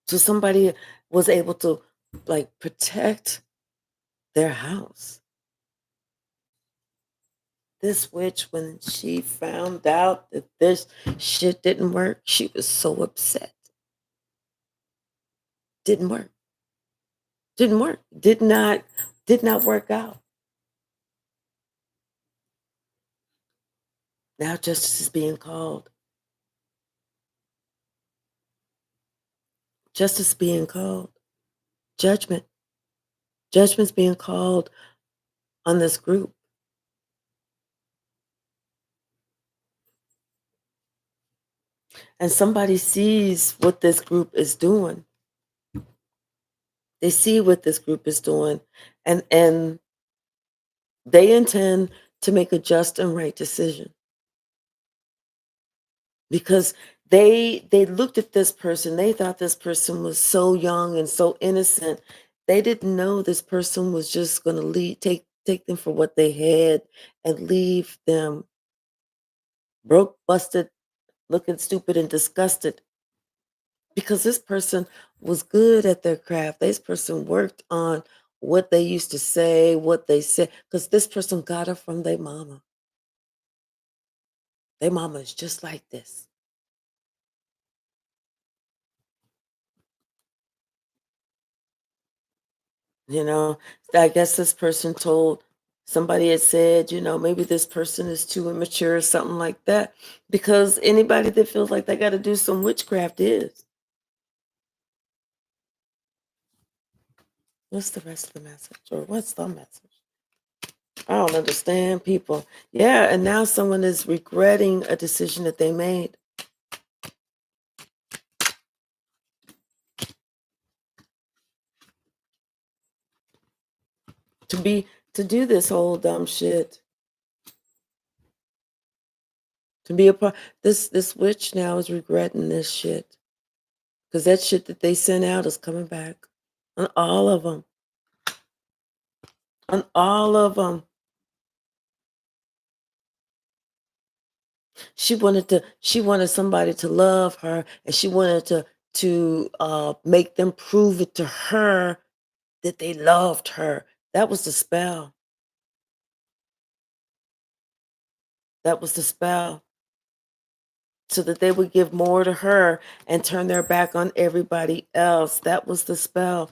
So somebody was able to like protect their house. This witch, when she found out that this shit didn't work, she was so upset. Didn't work. Didn't work. Did not work out. Now justice is being called. Justice being called. Judgment. Judgment's being called on this group. And somebody sees what this group is doing. They see what this group is doing. And they intend to make a just and right decision. Because they looked at this person, they thought this person was so young and so innocent. They didn't know this person was just going to take them for what they had and leave them broke, busted, looking stupid and disgusted. Because this person was good at their craft. This person worked on what they used to say, what they said, because this person got it from their mama. Their mama is just like this. You know, I guess this person told somebody had said, maybe this person is too immature or something like that. Because anybody that feels like they got to do some witchcraft is. What's the rest of the message? Or what's the message? I don't understand people. Yeah, and now someone is regretting a decision that they made. To be to do this whole dumb shit. To be a part this witch now is regretting this shit. Because that shit that they sent out is coming back. On all of them. On all of them. She wanted somebody to love her, and she wanted to make them prove it to her that they loved her. That was the spell. That was the spell. So that they would give more to her and turn their back on everybody else. That was the spell.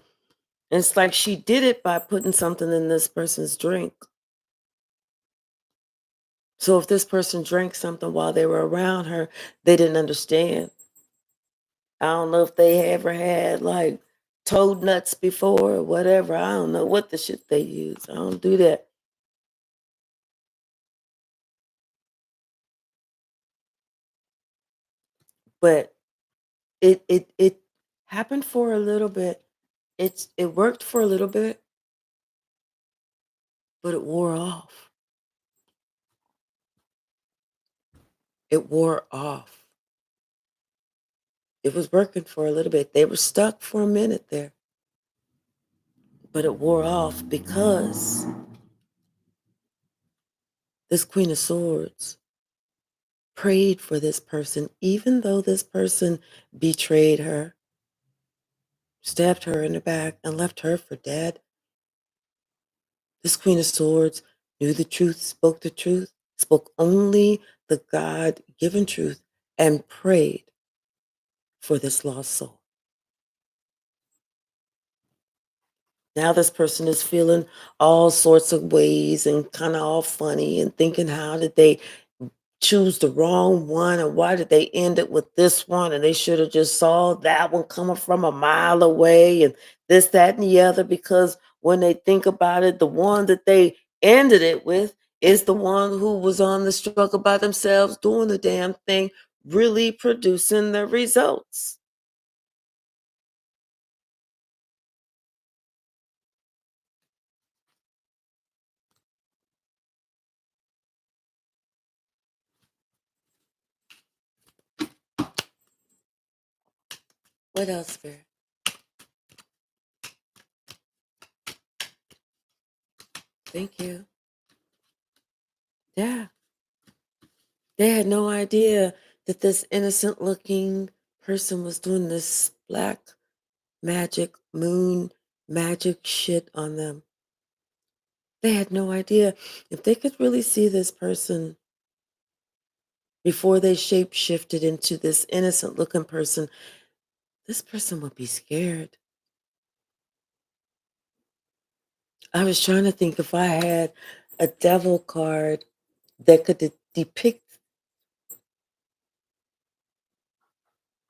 And it's like she did it by putting something in this person's drink. So if this person drank something while they were around her, they didn't understand. I don't know if they ever had like toad nuts before or whatever. I don't know what the shit they use. I don't do that. But it happened for a little bit. It worked for a little bit, but it wore off. It wore off. It was working for a little bit. They were stuck for a minute there, but it wore off because this Queen of Swords prayed for this person, even though this person betrayed her, stabbed her in the back, and left her for dead. This Queen of Swords knew the truth, spoke only the God given truth, and prayed for this lost soul. Now, this person is feeling all sorts of ways and kind of all funny and thinking, how did they choose the wrong one, and why did they end it with this one, and they should have just saw that one coming from a mile away, and this, that, and the other. Because when they think about it, the one that they ended it with is the one who was on the struggle by themselves, doing the damn thing, really producing the results. What else, Spirit? Thank you. Yeah. They had no idea that this innocent looking person was doing this black magic, moon magic shit on them. They had no idea. If they could really see this person before they shape shifted into this innocent looking person, this person would be scared. I was trying to think if I had a devil card that could depict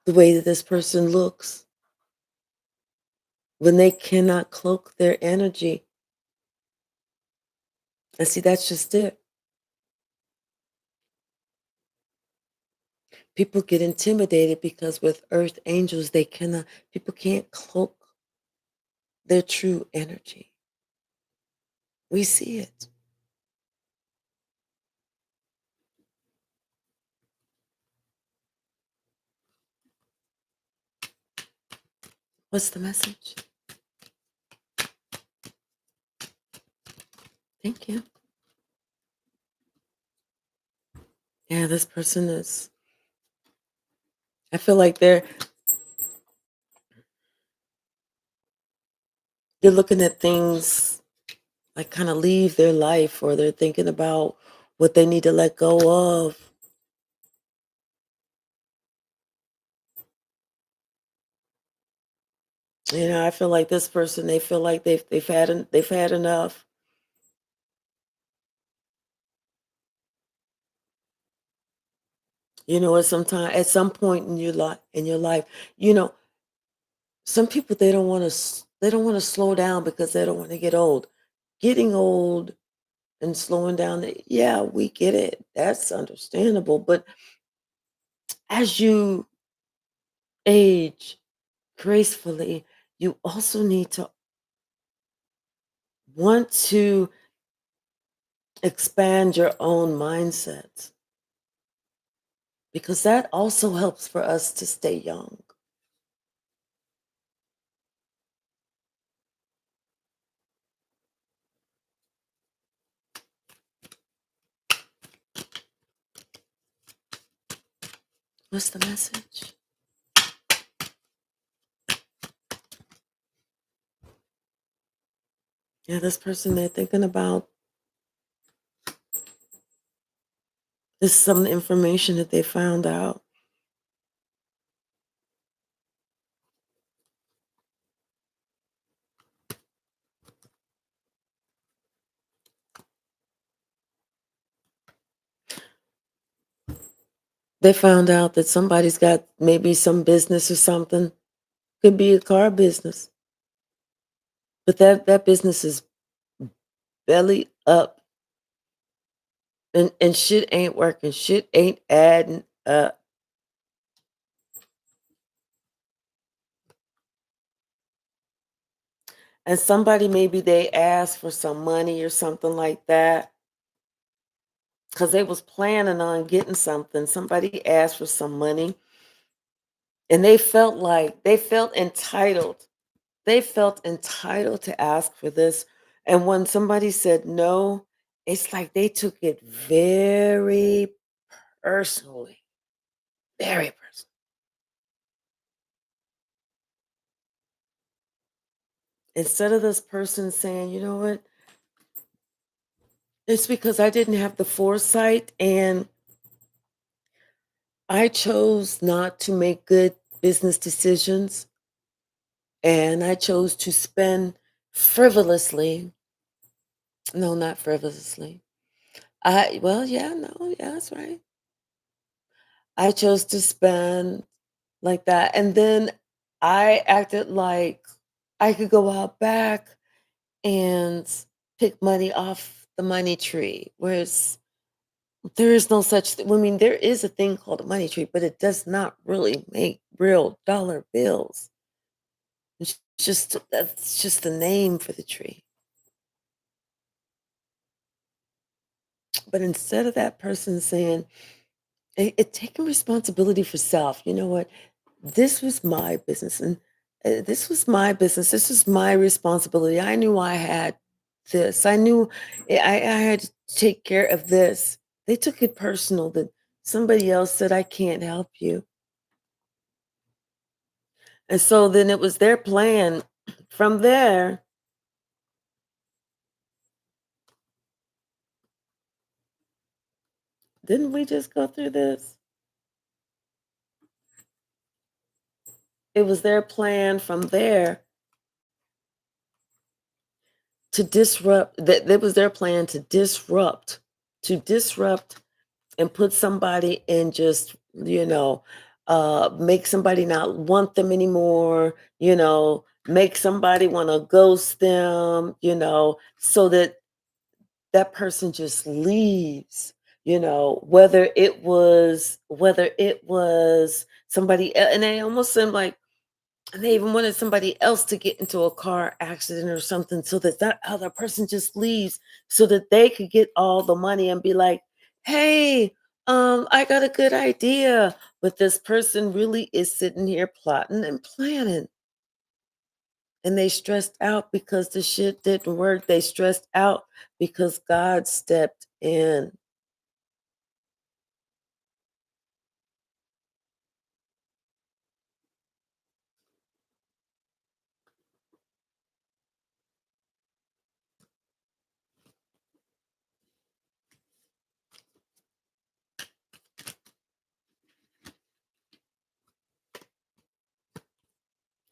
the way that this person looks when they cannot cloak their energy. And see, that's just it. People get intimidated because with earth angels, people can't cloak their true energy. We see it. What's the message? Thank you. Yeah, this person is, I feel like they're looking at things like kind of leave their life, or they're thinking about what they need to let go of. I feel like this person, they feel like they've had enough. At some point in your life, you know, some people, they don't want to slow down because they don't want to get old. Getting old and slowing down, yeah, we get it. That's understandable. But as you age gracefully, you also need to want to expand your own mindsets, because that also helps for us to stay young. What's the message? Yeah, this person they're thinking about is some information that they found out. They found out that somebody's got maybe some business or something. Could be a car business, but that business is belly up, and shit ain't working. Shit ain't adding up. And somebody, maybe they asked for some money or something like that, because they was planning on getting something. Somebody asked for some money, and they felt entitled. They felt entitled to ask for this. And when somebody said no, it's like they took it very personally. Very personal. Instead of this person saying, you know what, it's because I didn't have the foresight, and I chose not to make good business decisions, and I chose to spend frivolously. No, not frivolously. Well, yeah, no, yeah, that's right. I chose to spend like that. And then I acted like I could go out back and pick money off the money tree. Whereas there is no such thing. I mean, there is a thing called a money tree, but it does not really make real dollar bills. That's just the name for the tree. But instead of that person saying, taking responsibility for self, you know what? This was my business, and this was my business. This was my responsibility. I knew I had this. I knew I had to take care of this. They took it personal that somebody else said, I can't help you. And so then it was their plan. From there, didn't we just go through this? It was their plan from there to disrupt. That was their plan to disrupt and put somebody in, just, make somebody not want them anymore, make somebody want to ghost them, so that that person just leaves, whether it was somebody and they almost seemed like they even wanted somebody else to get into a car accident or something, so that that other person just leaves, so that they could get all the money and be like, "Hey, I got a good idea." But this person really is sitting here plotting and planning. And they stressed out because the shit didn't work. They stressed out because God stepped in.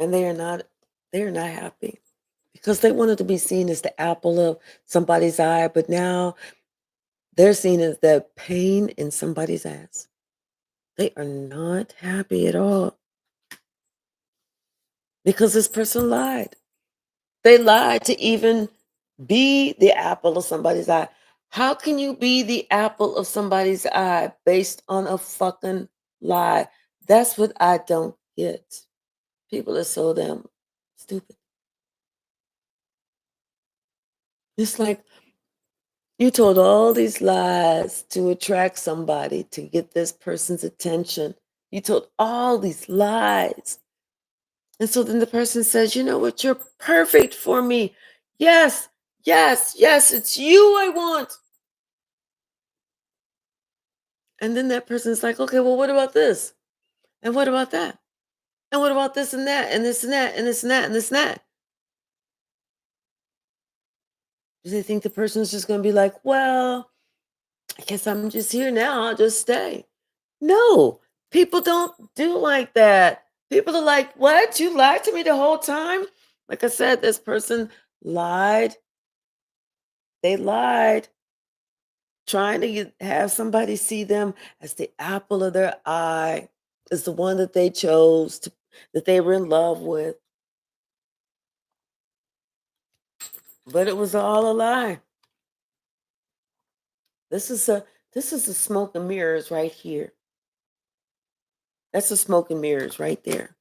And they are not. They're not happy because they wanted to be seen as the apple of somebody's eye, but now they're seen as the pain in somebody's ass. They are not happy at all because this person lied. They lied to even be the apple of somebody's eye. How can you be the apple of somebody's eye based on a fucking lie? That's what I don't get. People are so damn stupid. It's like you told all these lies to attract somebody to get this person's attention. You told all these lies. And so then the person says, you know what, you're perfect for me. Yes, yes, yes, it's you I want. And then that person's like, okay, well, what about this? And what about that? And what about this and that and this and that and this and that and this and that? Do they think the person's just going to be like, well, I guess I'm just here now. I'll just stay. No, people don't do like that. People are like, what? You lied to me the whole time? Like I said, this person lied. They lied, trying to have somebody see them as the apple of their eye, as the one that they chose, that they were in love with. But it was all a lie. This is a this is the smoke and mirrors right here. That's the smoke and mirrors right there.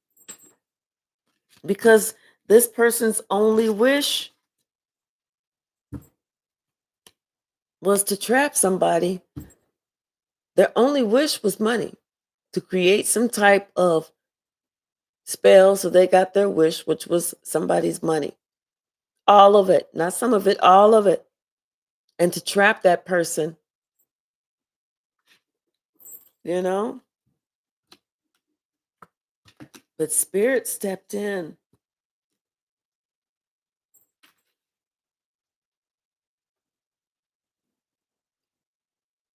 Because this person's only wish was to trap somebody. Their only wish was money, to create some type of spell so they got their wish, which was somebody's money. All of it, not some of it, all of it. And to trap that person, you know? But spirit stepped in.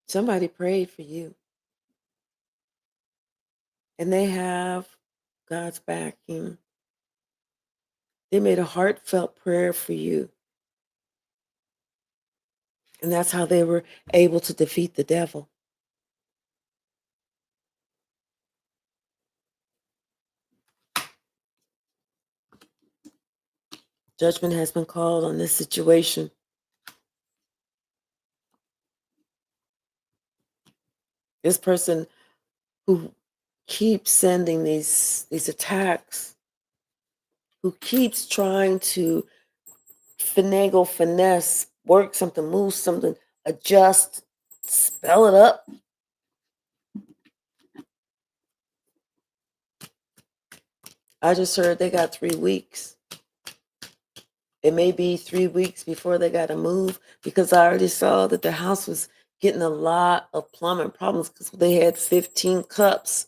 Somebody prayed for you. And they have God's backing. They made a heartfelt prayer for you. And that's how they were able to defeat the devil. Judgment has been called on this situation. This person who keeps sending these attacks, who keeps trying to finagle, finesse, work something, move something, adjust, spell it up. I just heard they got 3 weeks. It may be 3 weeks before they got to move because I already saw that the house was getting a lot of plumbing problems because they had 15 cups.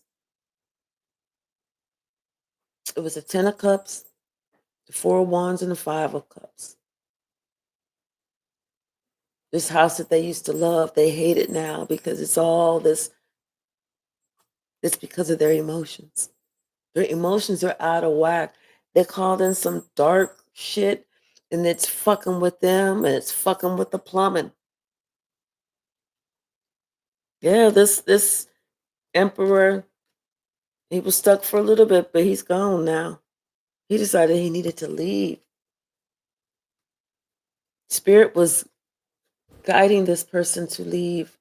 It was a 10 of cups, the 4 of wands, and the 5 of cups. This house that they used to love, they hate it now because it's all this. It's because of their emotions. Their emotions are out of whack. They called in some dark shit and it's fucking with them and it's fucking with the plumbing. Yeah, this emperor, he was stuck for a little bit, but he's gone now. He decided he needed to leave. Spirit was guiding this person to leave.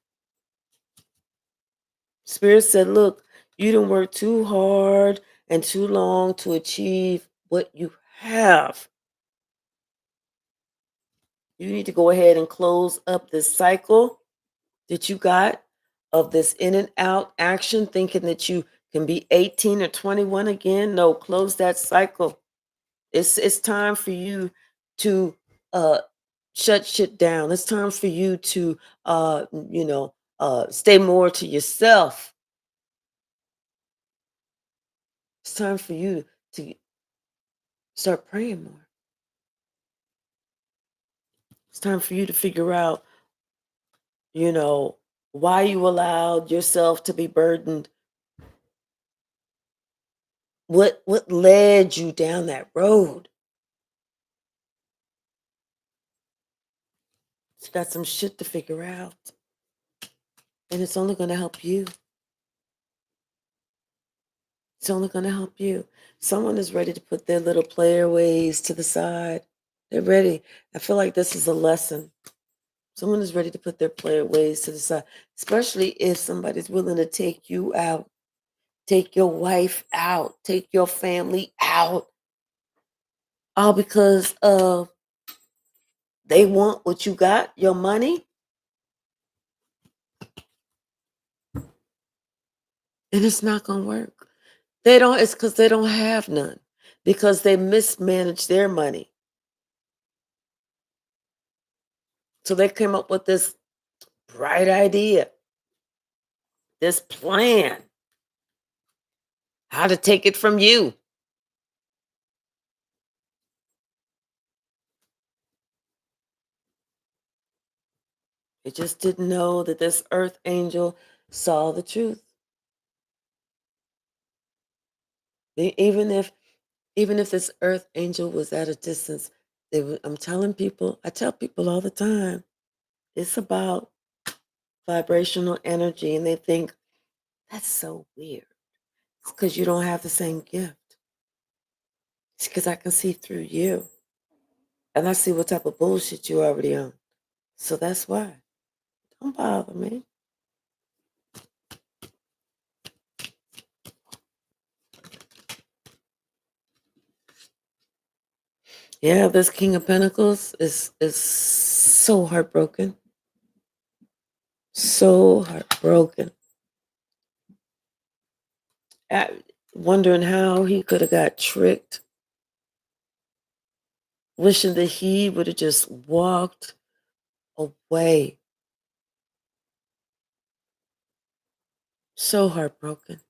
Spirit said, look, you didn't work too hard and too long to achieve what you have. You need to go ahead and close up this cycle that you got of this in and out action, thinking that you can be 18 or 21 again. No, close that cycle. It's time for you to uh shut shit down. It's time for you to stay more to yourself. It's time for you to start praying more. It's time for you to figure out, you know, why you allowed yourself to be burdened. What led you down that road? You got some shit to figure out, and it's only going to help you. It's only going to help you. Someone is ready to put their little player ways to the side. They're ready. I feel like this is a lesson. Someone is ready to put their player ways to the side, especially if somebody's willing to take you out, take your wife out, take your family out, all because of they want what you got, your money, and it's not going to work. They don't, it's because they don't have none, because they mismanage their money. So they came up with this bright idea, this plan, how to take it from you. They just didn't know that this earth angel saw the truth. Even if this earth angel was at a distance, I'm telling people, I tell people all the time, it's about vibrational energy, and they think that's so weird. It's because you don't have the same gift. It's because I can see through you, and I see what type of bullshit you already on. So that's why. Don't bother me. Yeah, this King of Pentacles is so heartbroken. So heartbroken. Wondering how he could have got tricked. Wishing that he would have just walked away. So heartbroken.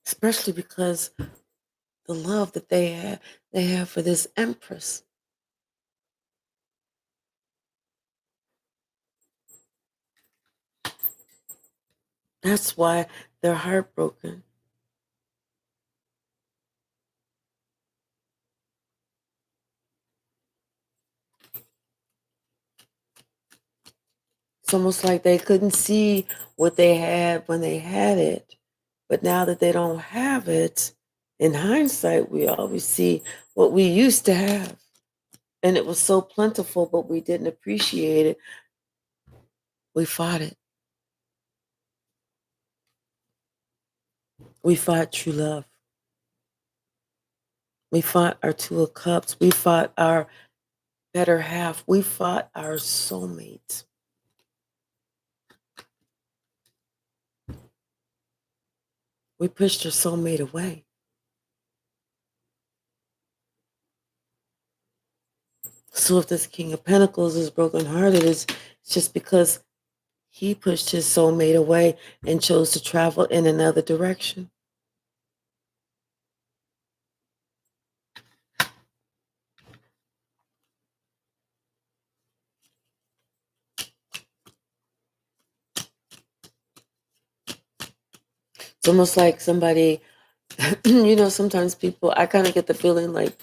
Especially because the love that they have for this empress. That's why they're heartbroken. It's almost like they couldn't see what they had when they had it. But now that they don't have it, in hindsight, we always see what we used to have. And it was so plentiful, but we didn't appreciate it. We fought it. We fought true love. We fought our Two of Cups. We fought our better half. We fought our soulmate. We pushed our soulmate away. So if this King of Pentacles is brokenhearted, it's just because he pushed his soulmate away and chose to travel in another direction. It's almost like somebody, sometimes people, I kind of get the feeling like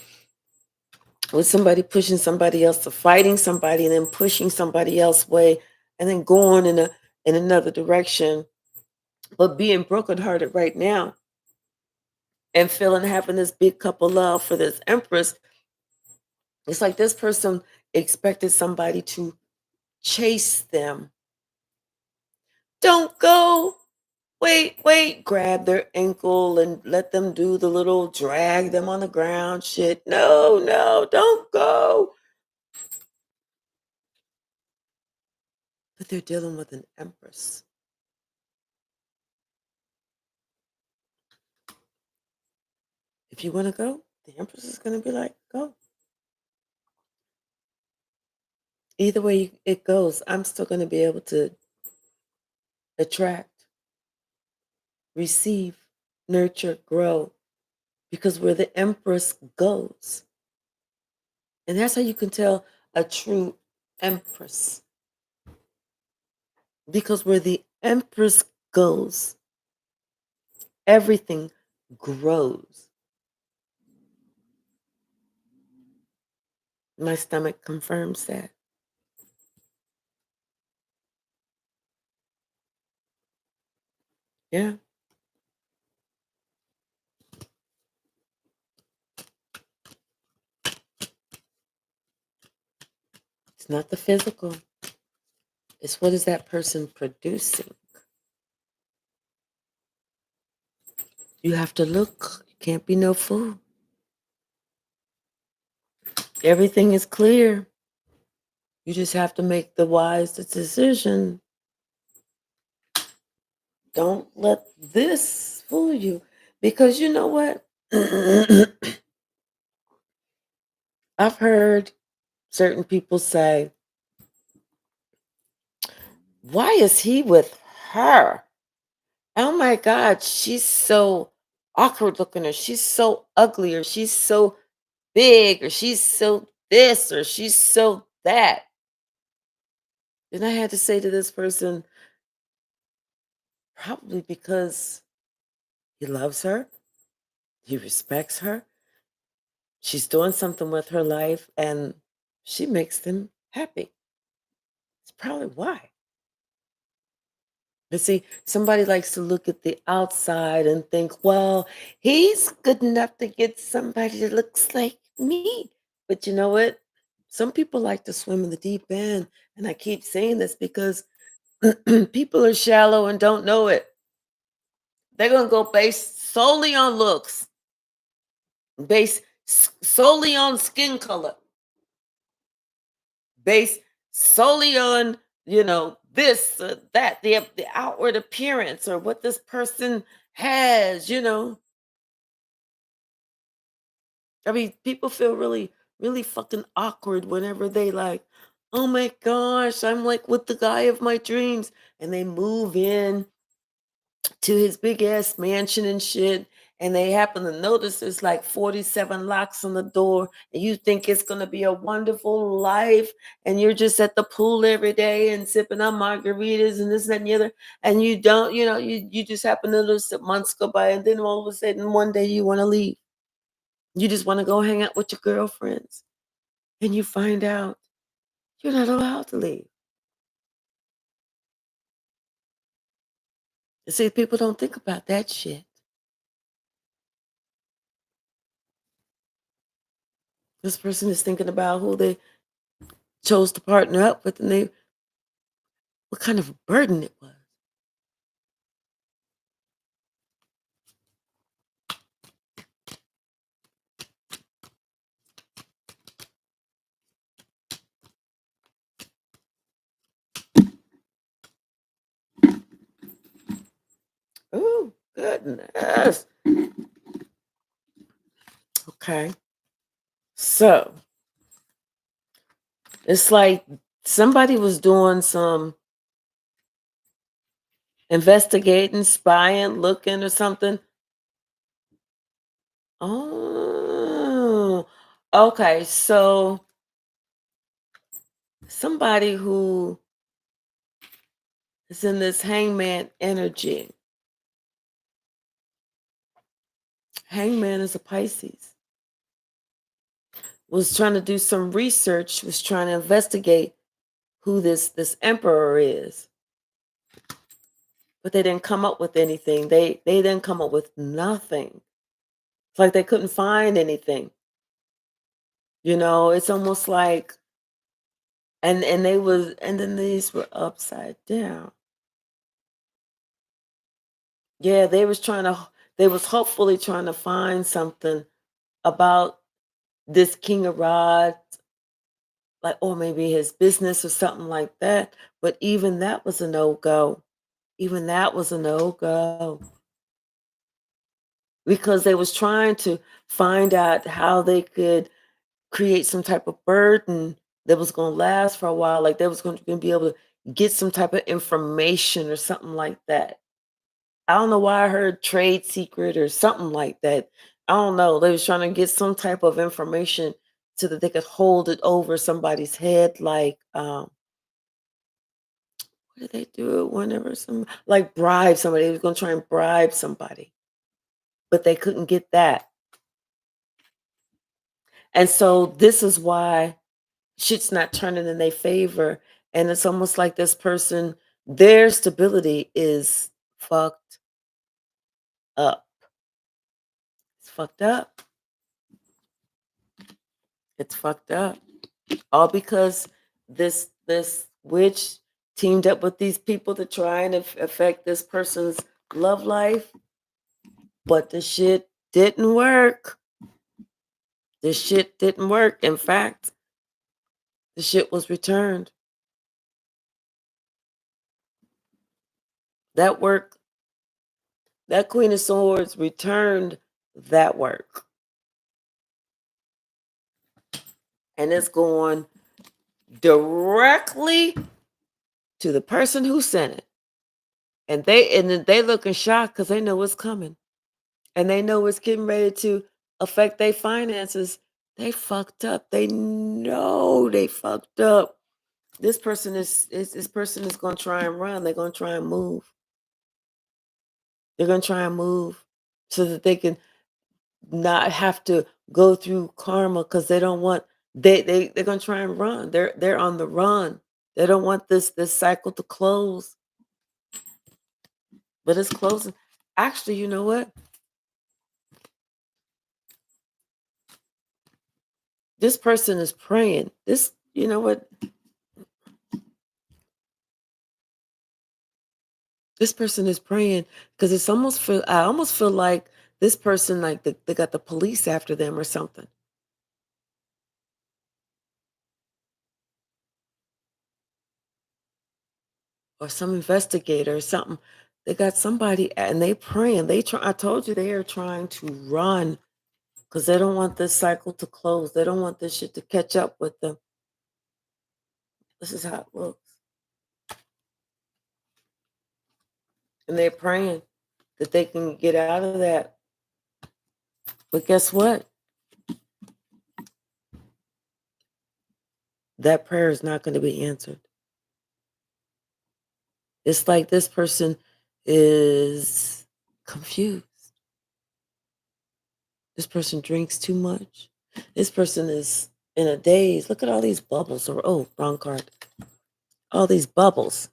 with somebody pushing somebody else to fighting somebody and then pushing somebody else away and then going in another direction, but being brokenhearted right now and feeling having this big cup of love for this empress. It's like this person expected somebody to chase them. Don't go. Wait, wait. Grab their ankle and let them do the little drag them on the ground shit. No, no, don't go. But they're dealing with an empress. If you want to go, the empress is going to be like, go. Either way it goes, I'm still going to be able to attract, receive, nurture, grow, because where the empress goes. And that's how you can tell a true empress. Because where the Empress goes. Everything grows. My stomach confirms that. Yeah. It's not the physical. It's what is that person producing? You have to look. You can't be no fool. Everything is clear. You just have to make the wise decision. Don't let this fool you. Because you know what? I've heard certain people say, why is he with her? Oh my God, she's so awkward looking, or she's so ugly, or she's so big, or she's so this, or she's so that. And I had to say to this person, probably because he loves her, he respects her, she's doing something with her life, and she makes them happy. It's probably why. But see, somebody likes to look at the outside and think, well, he's good enough to get somebody that looks like me. But you know what? Some people like to swim in the deep end. And I keep saying this because people are shallow and don't know it. They're going to go based solely on looks, based solely on skin color, based solely on, this, that, the outward appearance or what this person has. I mean, people feel really, really fucking awkward whenever they like, oh my gosh, I'm like with the guy of my dreams. And they move in to his big ass mansion and shit. And they happen to notice there's like 47 locks on the door. And you think it's going to be a wonderful life. And you're just at the pool every day and sipping on margaritas and this, that, and the other. And you don't, you just happen to notice that months go by. And then all of a sudden, one day you want to leave. You just want to go hang out with your girlfriends. And you find out you're not allowed to leave. You see, people don't think about that shit. This person is thinking about who they chose to partner up with and what kind of a burden it was. Oh, goodness. Okay. So it's like somebody was doing some investigating, spying, looking or something. Oh, okay. So somebody who is in this hangman energy. Hangman is a Pisces. Was trying to do some research, was trying to investigate who this emperor is. But they didn't come up with anything. They didn't come up with nothing. It's like they couldn't find anything. It's almost like and then these were upside down. Yeah, they was hopefully trying to find something about this King of Rods, like, or maybe his business or something like that. But even that was a no-go. Even that was a no-go. Because they was trying to find out how they could create some type of burden that was going to last for a while, like they was going to be able to get some type of information or something like that. I don't know why I heard trade secret or something like that. I don't know. They was trying to get some type of information so that they could hold it over somebody's head, like What did they do whenever some like bribe somebody? They was gonna try and bribe somebody, but they couldn't get that. And so this is why shit's not turning in their favor. And it's almost like this person, their stability is fucked up. It's fucked up. It's fucked up. All because this witch teamed up with these people to try and affect this person's love life, but the shit didn't work. The shit didn't work. In fact, the shit was returned. That work, that Queen of Swords returned that work. And it's going directly to the person who sent it. And they looking shocked because they know what's coming. And they know it's getting ready to affect their finances. They fucked up. They know they fucked up. This person is gonna try and run. They're gonna try and move. They're gonna try and move so that they can not have to go through karma because they don't want they're gonna try and run. They're on the run. They don't want this cycle to close, but it's closing. Actually, you know what? This person is praying. This, you know what? This person is praying because it's almost feel. I almost feel like this person, like they got the police after them or something, or some investigator or something. They got somebody and they praying. They try. I told you they are trying to run because they don't want this cycle to close. They don't want this shit to catch up with them. This is how it looks, and they're praying that they can get out of that. But guess what? That prayer is not going to be answered. It's like this person is confused. This person drinks too much. This person is in a daze. Look at all these bubbles. Or oh, wrong card. All these bubbles.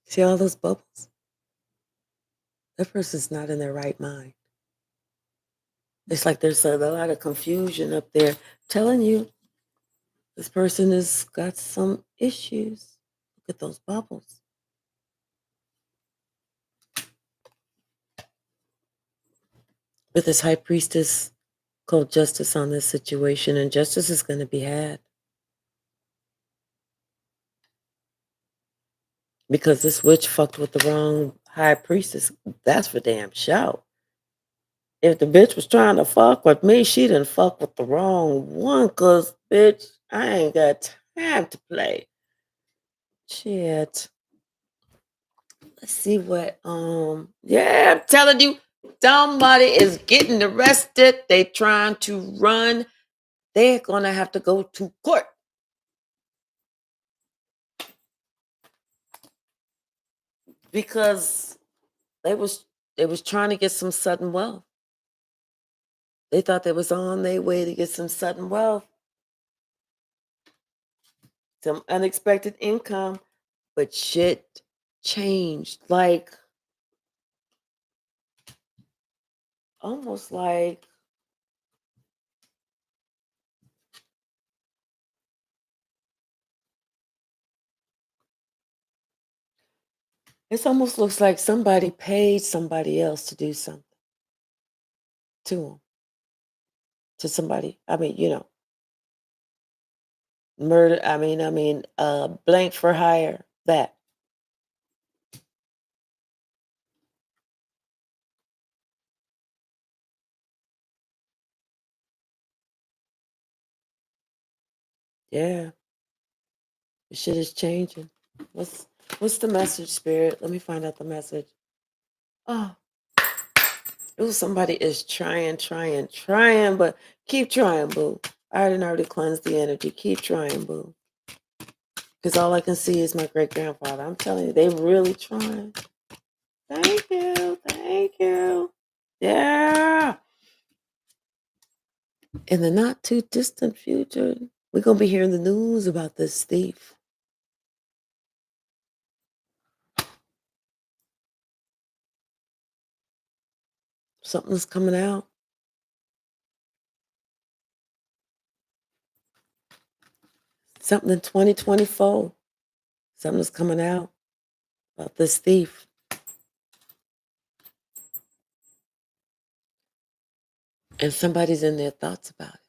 See all those bubbles? That person's not in their right mind. It's like there's a lot of confusion up there. Telling you this person has got some issues. Look at those bubbles. With this high priestess called justice on this situation, and justice is going to be had. Because this witch fucked with the wrong high priestess. That's for damn sure. If the bitch was trying to fuck with me, she didn't fuck with the wrong one. Cause bitch, I ain't got time to play. Shit. Let's see what yeah, I'm telling you, somebody is getting arrested. They trying to run. They're gonna have to go to court. Because they was trying to get some sudden wealth. They thought they was on their way to get some sudden wealth, some unexpected income, but shit changed. Like almost like it almost looks like somebody paid somebody else to do something to them, to somebody. I mean, murder. Blank for hire. That. Yeah, the shit is changing. What's the message, spirit? Let me find out the message. Oh, ooh, somebody is trying, but keep trying, boo. I didn't already cleanse the energy. Keep trying, boo. Because all I can see is my great grandfather. I'm telling you, they really trying. Thank you. Thank you. Yeah. In the not too distant future, we're going to be hearing the news about this thief. Something's coming out. Something in 2024. Something's coming out about this thief. And somebody's in their thoughts about it.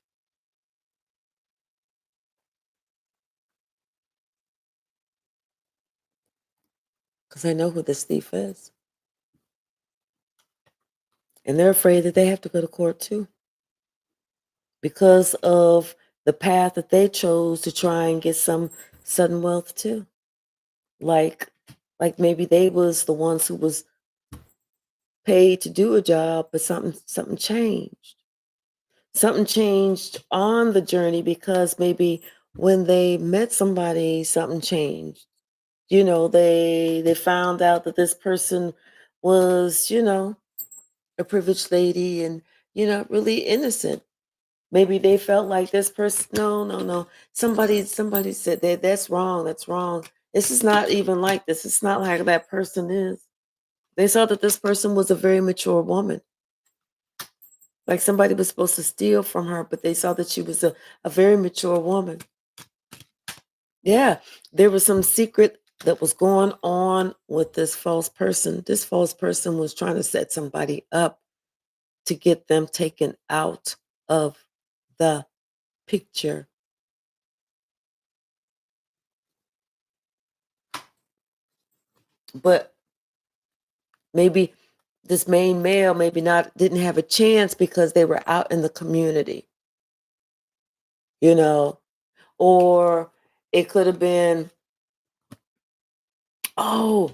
Because I know who this thief is. And they're afraid that they have to go to court too. Because of the path that they chose to try and get some sudden wealth too. Like maybe they was the ones who was paid to do a job, but something changed. Something changed on the journey because maybe when they met somebody, something changed. They found out that this person was, a privileged lady and, really innocent. Maybe they felt like this person, no, no, no. Somebody said that's wrong, that's wrong. This is not even like this. It's not like that person is. They saw that this person was a very mature woman. Like somebody was supposed to steal from her, but they saw that she was a very mature woman. Yeah, there was some secret that was going on with this false person. This false person was trying to set somebody up to get them taken out of the picture. But maybe this main male maybe not didn't have a chance because they were out in the community, you know, or it could have been, oh,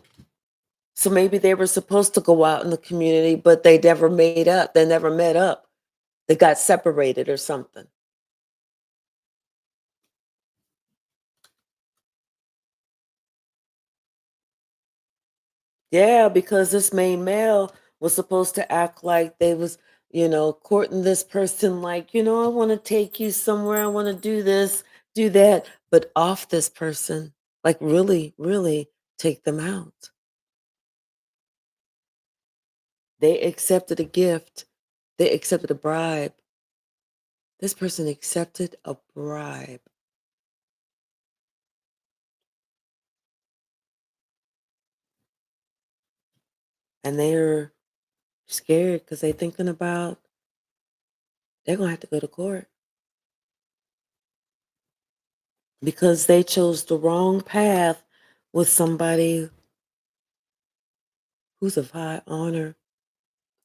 so maybe they were supposed to go out in the community, but they never made up. They never met up. They got separated or something. Yeah, because this main male was supposed to act like they was, courting this person like, I want to take you somewhere. I want to do this, do that, but off this person, like really, really take them out. They accepted a gift. They accepted a bribe. This person accepted a bribe. And they're scared because they're thinking about they're going to have to go to court because they chose the wrong path with somebody who's of high honor.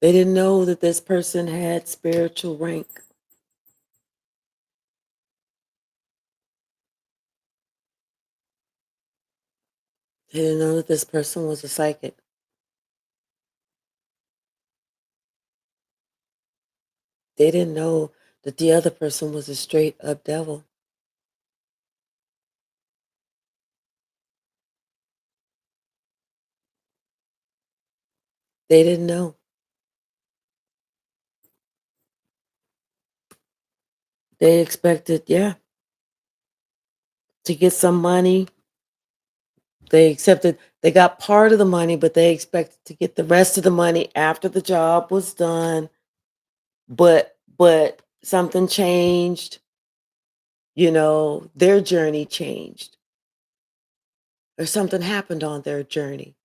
They didn't know that this person had spiritual rank. They didn't know that this person was a psychic. They didn't know that the other person was a straight up devil. They didn't know. They expected, yeah, to get some money. They accepted, they got part of the money, but they expected to get the rest of the money after the job was done. But something changed, their journey changed. Or something happened on their journey.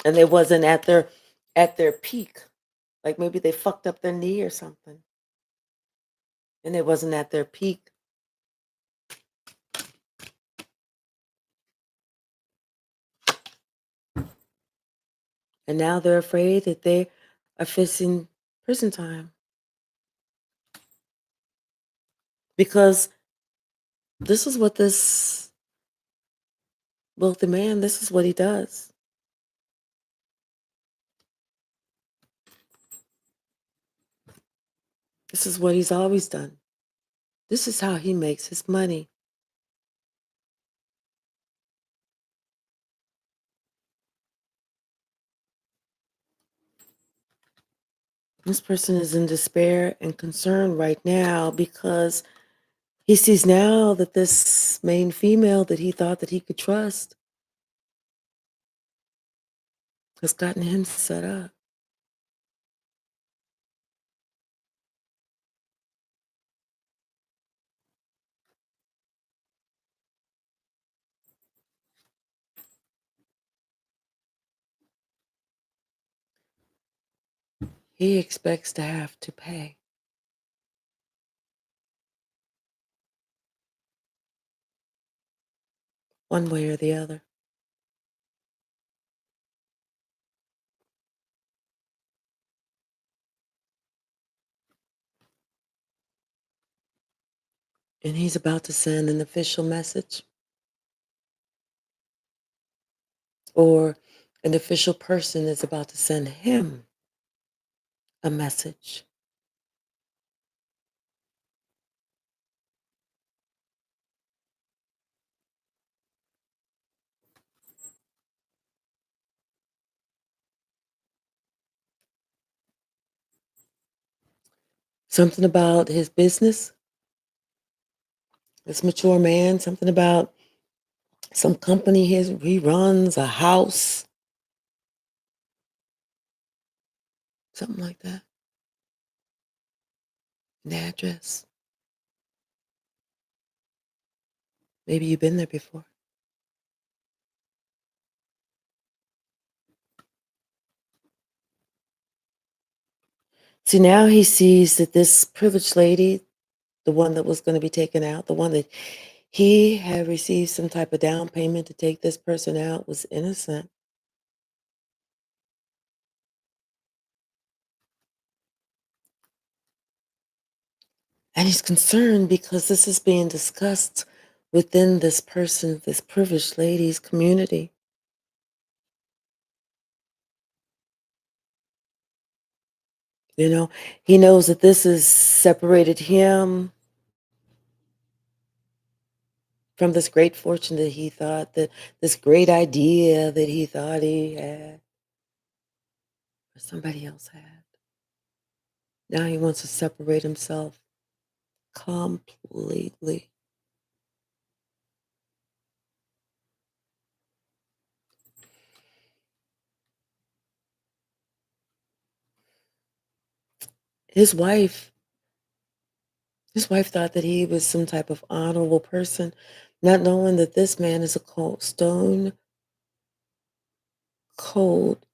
And they wasn't at their peak. Like maybe they fucked up their knee or something. And it wasn't at their peak. And now they're afraid that they are facing prison time. Because this is what this wealthy man, this is what he does. This is what he's always done. This is how he makes his money. This person is in despair and concern right now because he sees now that this main female that he thought that he could trust has gotten him set up. He expects to have to pay one way or the other. And he's about to send an official message, or an official person is about to send him a message. Something about his business, this mature man, something about some company he runs, a house, something like that, an address. Maybe you've been there before. See, now he sees that this privileged lady, the one that was going to be taken out, the one that he had received some type of down payment to take this person out, was innocent. And he's concerned because this is being discussed within this person, this privileged lady's community. You know, he knows that this has separated him from this great fortune that he thought that this great idea that he thought he had or somebody else had. Now he wants to separate himself completely. His wife, his wife thought that he was some type of honorable person, not knowing that this man is a cold, stone cold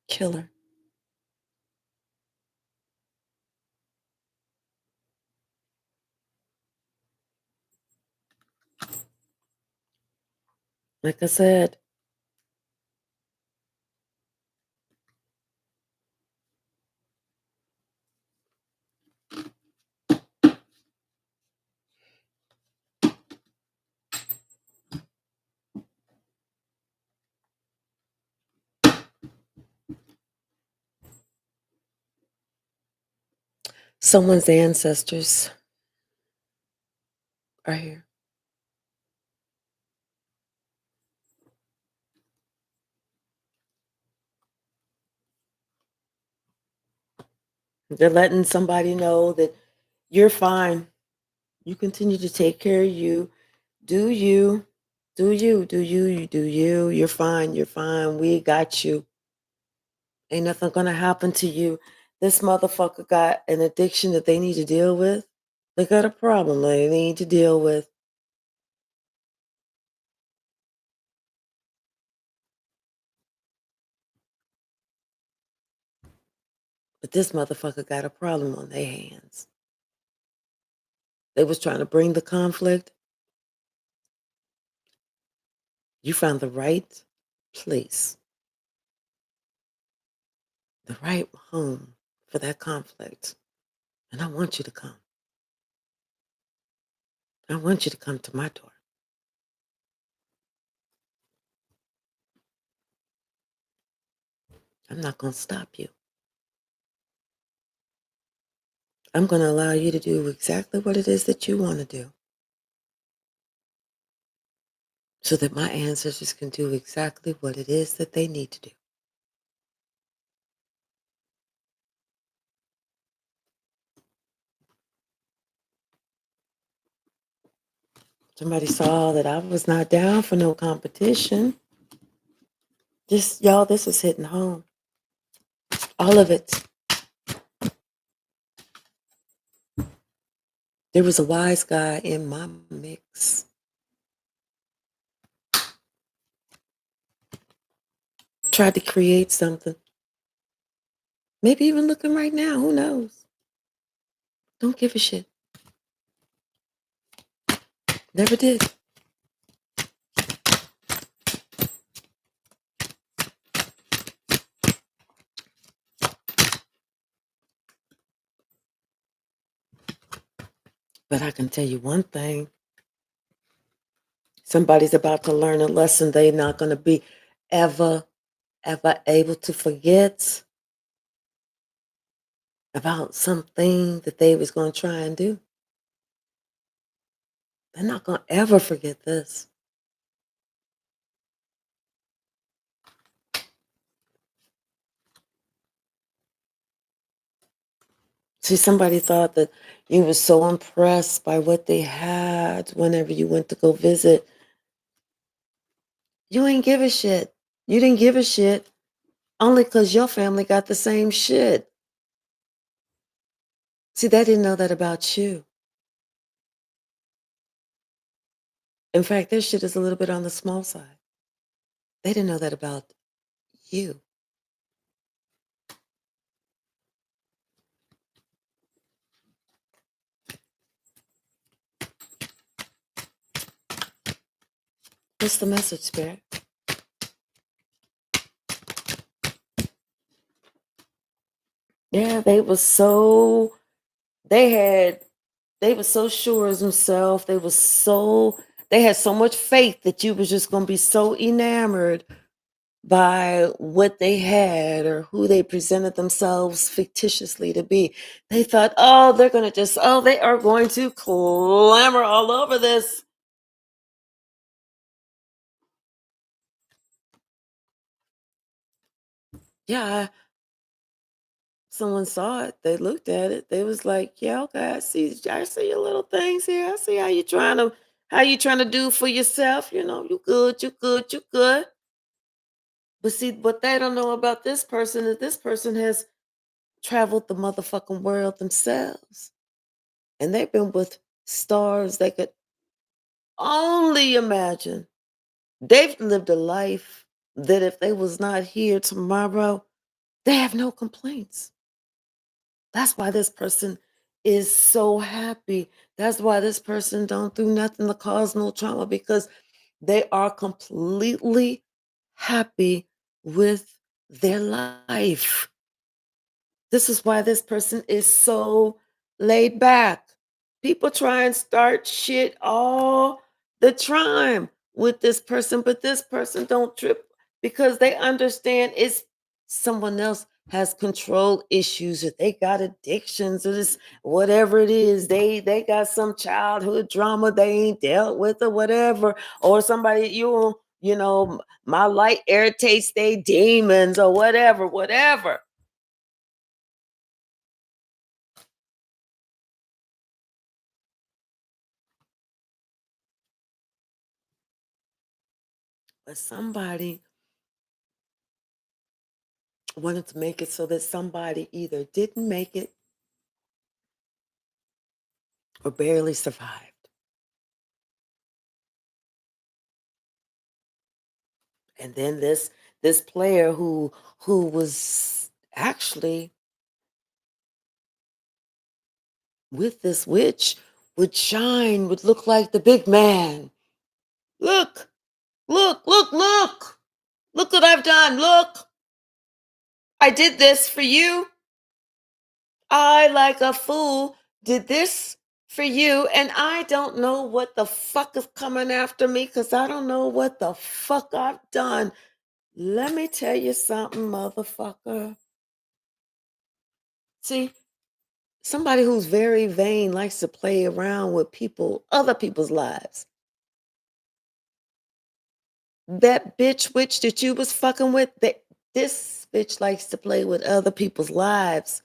killer. Like I said, someone's ancestors are here. They're letting somebody know that you're fine. You continue to take care of you. Do you. Do you. Do you. You do you. You're fine. You're fine. We got you. Ain't nothing gonna happen to you. This motherfucker got an addiction that they need to deal with. They got a problem they need to deal with. But this motherfucker got a problem on their hands. They was trying to bring the conflict. You found the right place, the right home for that conflict. And I want you to come. I want you to come to my door. I'm not going to stop you. I'm going to allow you to do exactly what it is that you want to do so that my ancestors can do exactly what it is that they need to do. Somebody saw that I was not down for no competition. Y'all, this is hitting home. All of it. There was a wise guy in my mix. Tried to create something. Maybe even looking right now. Who knows? Don't give a shit. Never did. But I can tell you one thing. Somebody's about to learn a lesson they're not going to be ever, ever able to forget about something that they was going to try and do. They're not going to ever forget this. See, somebody thought that you were so impressed by what they had whenever you went to go visit. You ain't give a shit. You didn't give a shit only because your family got the same shit. See, they didn't know that about you. In fact, their shit is a little bit on the small side. They didn't know that about you. What's the message, Spirit? Yeah, they were so sure of themselves. They had so much faith that you was just gonna be so enamored by what they had or who they presented themselves fictitiously to be. They thought, oh, they are going to clamor all over this. Yeah, someone saw it. They looked at it. They was like, yeah, okay, I see your little things here. I see how you trying to do for yourself. You know, you good, you good, you good. But see, what they don't know about this person is this person has traveled the motherfucking world themselves. And they've been with stars they could only imagine. They've lived a life that if they was not here tomorrow, they have no complaints. That's why this person is so happy. That's why this person don't do nothing to cause no trauma because they are completely happy with their life. This is why this person is so laid back. People try and start shit all the time with this person, but this person don't trip because they understand it's someone else has control issues or they got addictions or this whatever it is. They got some childhood drama they ain't dealt with or whatever. Or somebody my light irritates they demons or whatever, whatever. But somebody wanted to make it so that somebody either didn't make it or barely survived. And then this player who was actually with this witch would look like the big man. Look, look, look, look. Look what I've done. Look. I did this for you. I, like a fool, did this for you, and I don't know what the fuck is coming after me because I don't know what the fuck I've done. Let me tell you something, motherfucker. See, Somebody who's very vain likes to play around with other people's lives. That bitch witch that you was fucking with, this bitch likes to play with other people's lives,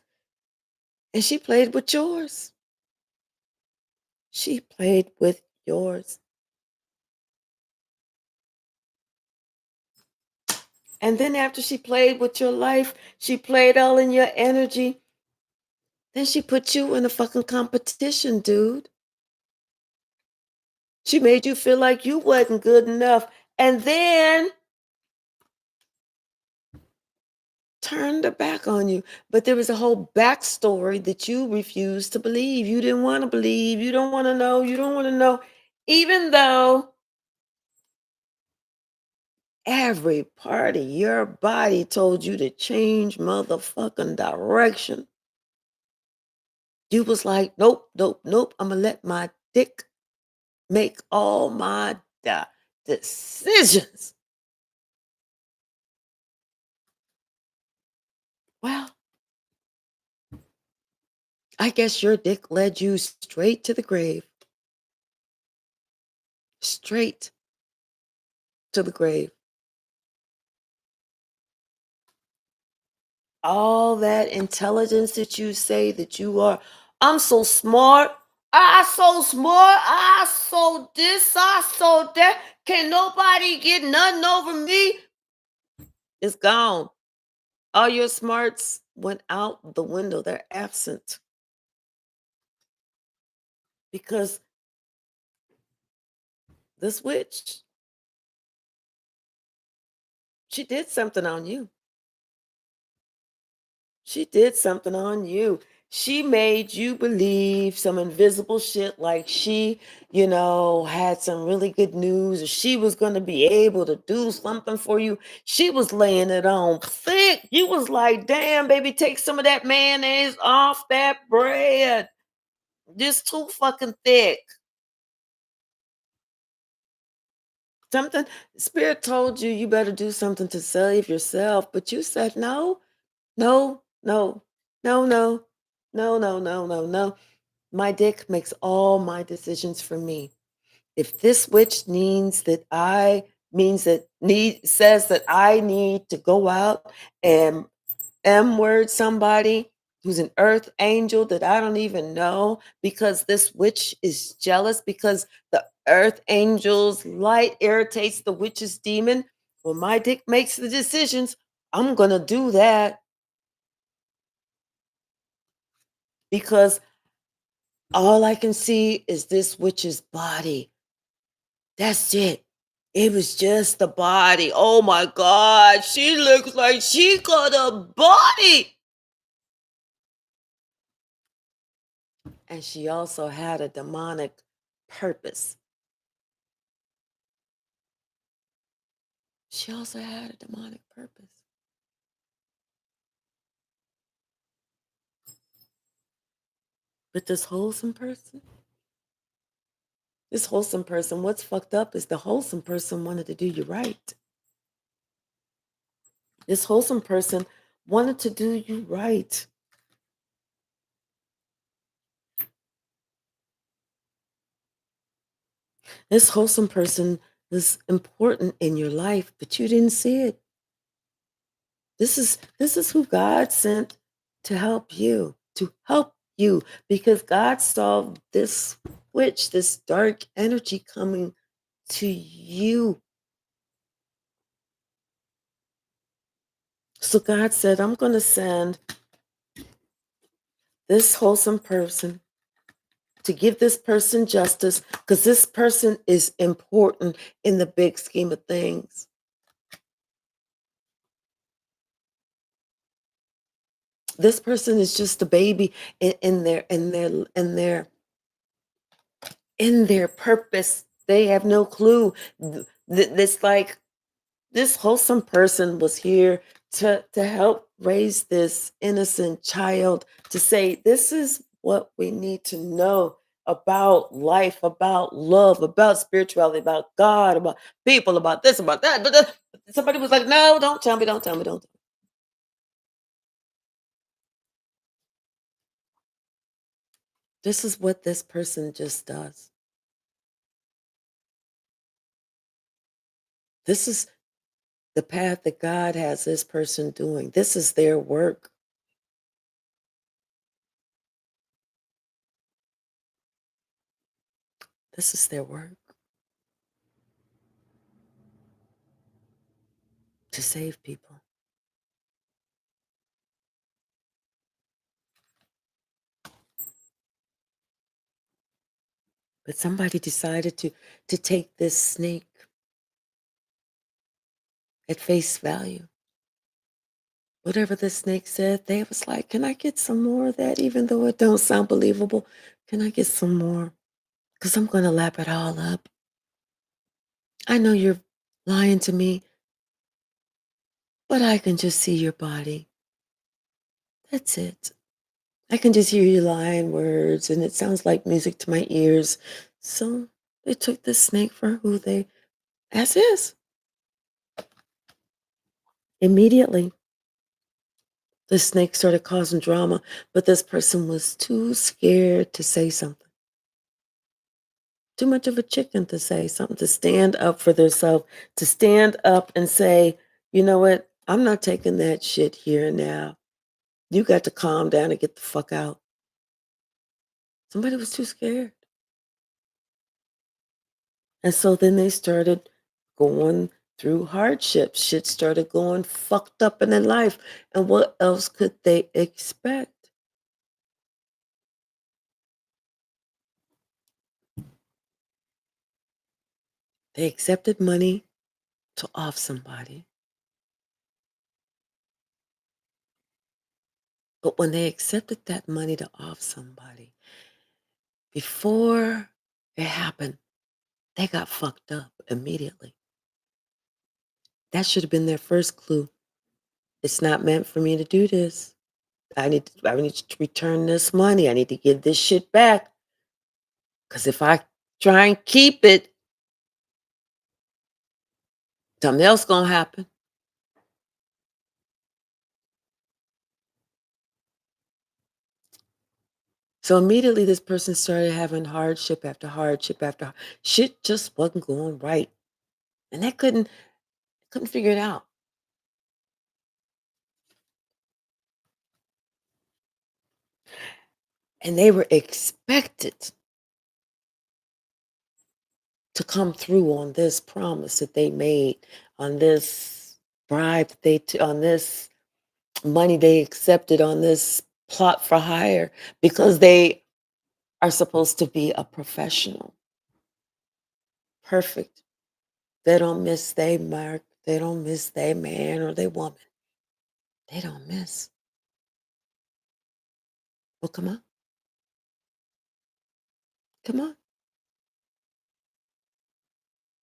and she played with yours. She played with yours. And then after she played with your life, she played all in your energy, then she put you in a fucking competition, dude. She made you feel like you wasn't good enough, and then turned her back on you. But there was a whole backstory that you refused to believe. You didn't want to believe. You don't want to know. You don't want to know. Even though every part of your body told you to change motherfucking direction, you was like, nope, nope, nope. I'm going to let my dick make all my decisions. Well, I guess your dick led you straight to the grave. Straight to the grave. All that intelligence that you say that you are. I'm so smart. I so smart. I so this. I so that. Can nobody get nothing over me? It's gone. All your smarts went out the window. They're absent because this witch, she did something on you. She did something on you. She made you believe some invisible shit like had some really good news or she was going to be able to do something for you. She was laying it on thick. You was like, damn, baby, take some of that mayonnaise off that bread. Just too fucking thick. Something, Spirit told you you better do something to save yourself, but you said no, no, no, no, no, no, no, no, no, no. My dick makes all my decisions for me. If this witch means that need says that I need to go out and word somebody who's an earth angel that I don't even know because this witch is jealous because the earth angel's light irritates the witch's demon. When my dick makes the decisions, I'm gonna do that because all I can see is this witch's body. That's it. It was just the body. Oh my God. She looks like she got a body. And she also had a demonic purpose. She also had a demonic purpose. But this wholesome person, what's fucked up is the wholesome person wanted to do you right. This wholesome person wanted to do you right. This wholesome person is important in your life, but you didn't see it. This is who God sent to help you, because God saw this witch, this dark energy coming to you. So God said, I'm going to send this wholesome person to give this person justice because this person is important in the big scheme of things. This person is just a baby in their purpose. They have no clue. This like this wholesome person was here to help raise this innocent child, to say this is what we need to know about life, about love, about spirituality, about God, about people, about this, about that. But somebody was like, no, don't tell me, don't tell me, don't. This is what this person just does. This is the path that God has this person doing. This is their work. This is their work to save people. But somebody decided to take this snake at face value. Whatever the snake said, they was like, "Can I get some more of that? Even though it don't sound believable, can I get some more? Because I'm going to lap it all up. I know you're lying to me, but I can just see your body. That's it. I can just hear you lying words, and it sounds like music to my ears." So they took the snake for who they as is. Immediately, the snake started causing drama, but this person was too scared to say something. Too much of a chicken to say something, to stand up for themselves, to stand up and say, "You know what? I'm not taking that shit here and now. You got to calm down and get the fuck out." Somebody was too scared. And so then they started going through hardships. Shit started going fucked up in their life. And what else could they expect? They accepted money to off somebody. But when they accepted that money to off somebody, before it happened, they got fucked up immediately. That should have been their first clue. It's not meant for me to do this. I need to return this money. I need to give this shit back. Because if I try and keep it, something else gonna happen. So immediately this person started having hardship after hardship after shit just wasn't going right. And they couldn't figure it out. And they were expected to come through on this promise that they made, on this bribe that on this money they accepted, on this plot for hire, because they are supposed to be a professional. Perfect. They don't miss their mark. They don't miss their man or their woman. They don't miss. Well, come on. Come on.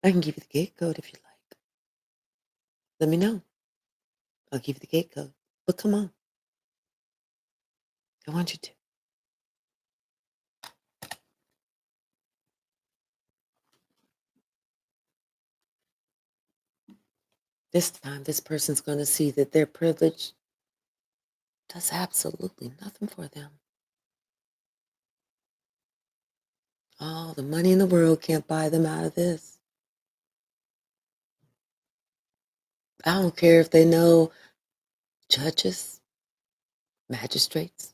I can give you the gate code if you like. Let me know. I'll give you the gate code. But come on. I want you to. This time, this person's going to see that their privilege does absolutely nothing for them. All the money in the world can't buy them out of this. I don't care if they know judges, magistrates.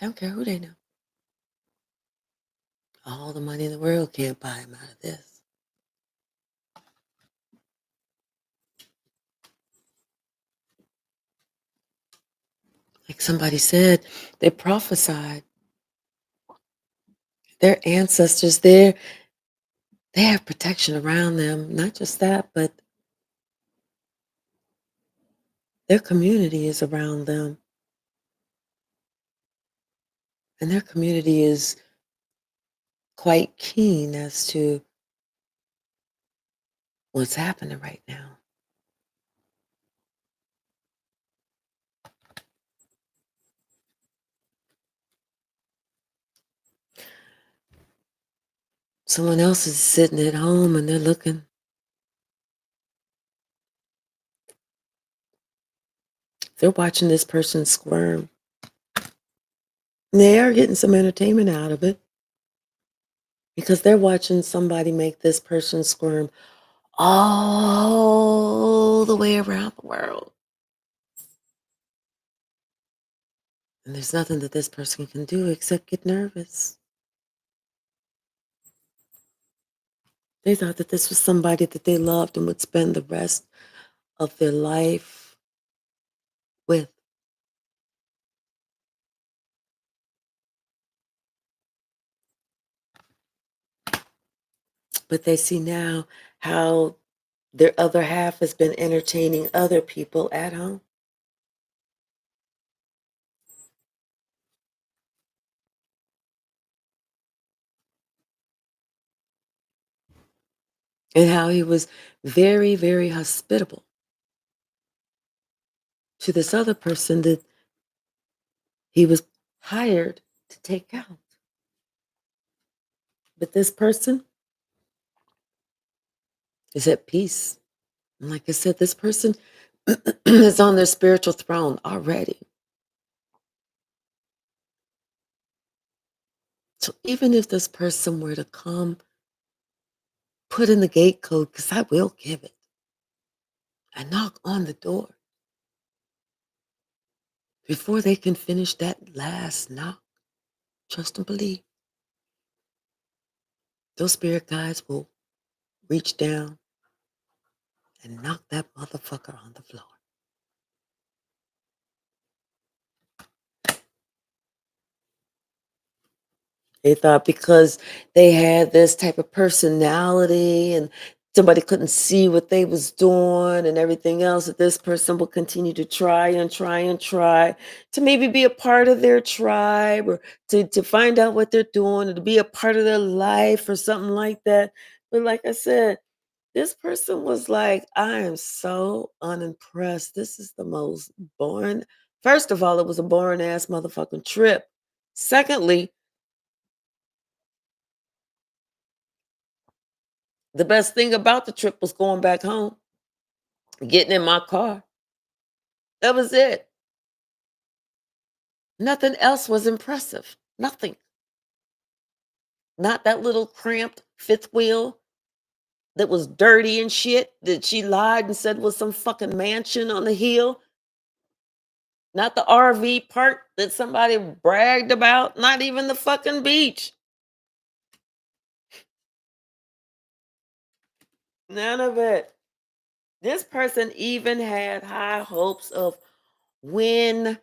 I don't care who they know. All the money in the world can't buy them out of this. Like somebody said, they prophesied. Their ancestors, they have protection around them. Not just that, but their community is around them. And their community is quite keen as to what's happening right now. Someone else is sitting at home and they're looking. They're watching this person squirm. They are getting some entertainment out of it because they're watching somebody make this person squirm all the way around the world. And there's nothing that this person can do except get nervous. They thought that this was somebody that they loved and would spend the rest of their life with. But they see now how their other half has been entertaining other people at home. And how he was very, very hospitable to this other person that he was hired to take out. But this person is at peace. And like I said, this person is on their spiritual throne already. So even if this person were to come, put in the gate code, because I will give it, and knock on the door, before they can finish that last knock, trust and believe, those spirit guides will reach down and knock that motherfucker on the floor. They thought because they had this type of personality and somebody couldn't see what they was doing and everything else, that this person will continue to try and try and try to maybe be a part of their tribe or to find out what they're doing or to be a part of their life or something like that. But like I said, this person was like, I am so unimpressed. This is the most boring. First of all, it was a boring ass motherfucking trip. Secondly, the best thing about the trip was going back home, getting in my car. That was it. Nothing else was impressive. Nothing. Not that little cramped fifth wheel that was dirty and shit that she lied and said was some fucking mansion on the hill. Not the RV park that somebody bragged about. Not even the fucking beach. None of it. This person even had high hopes of when,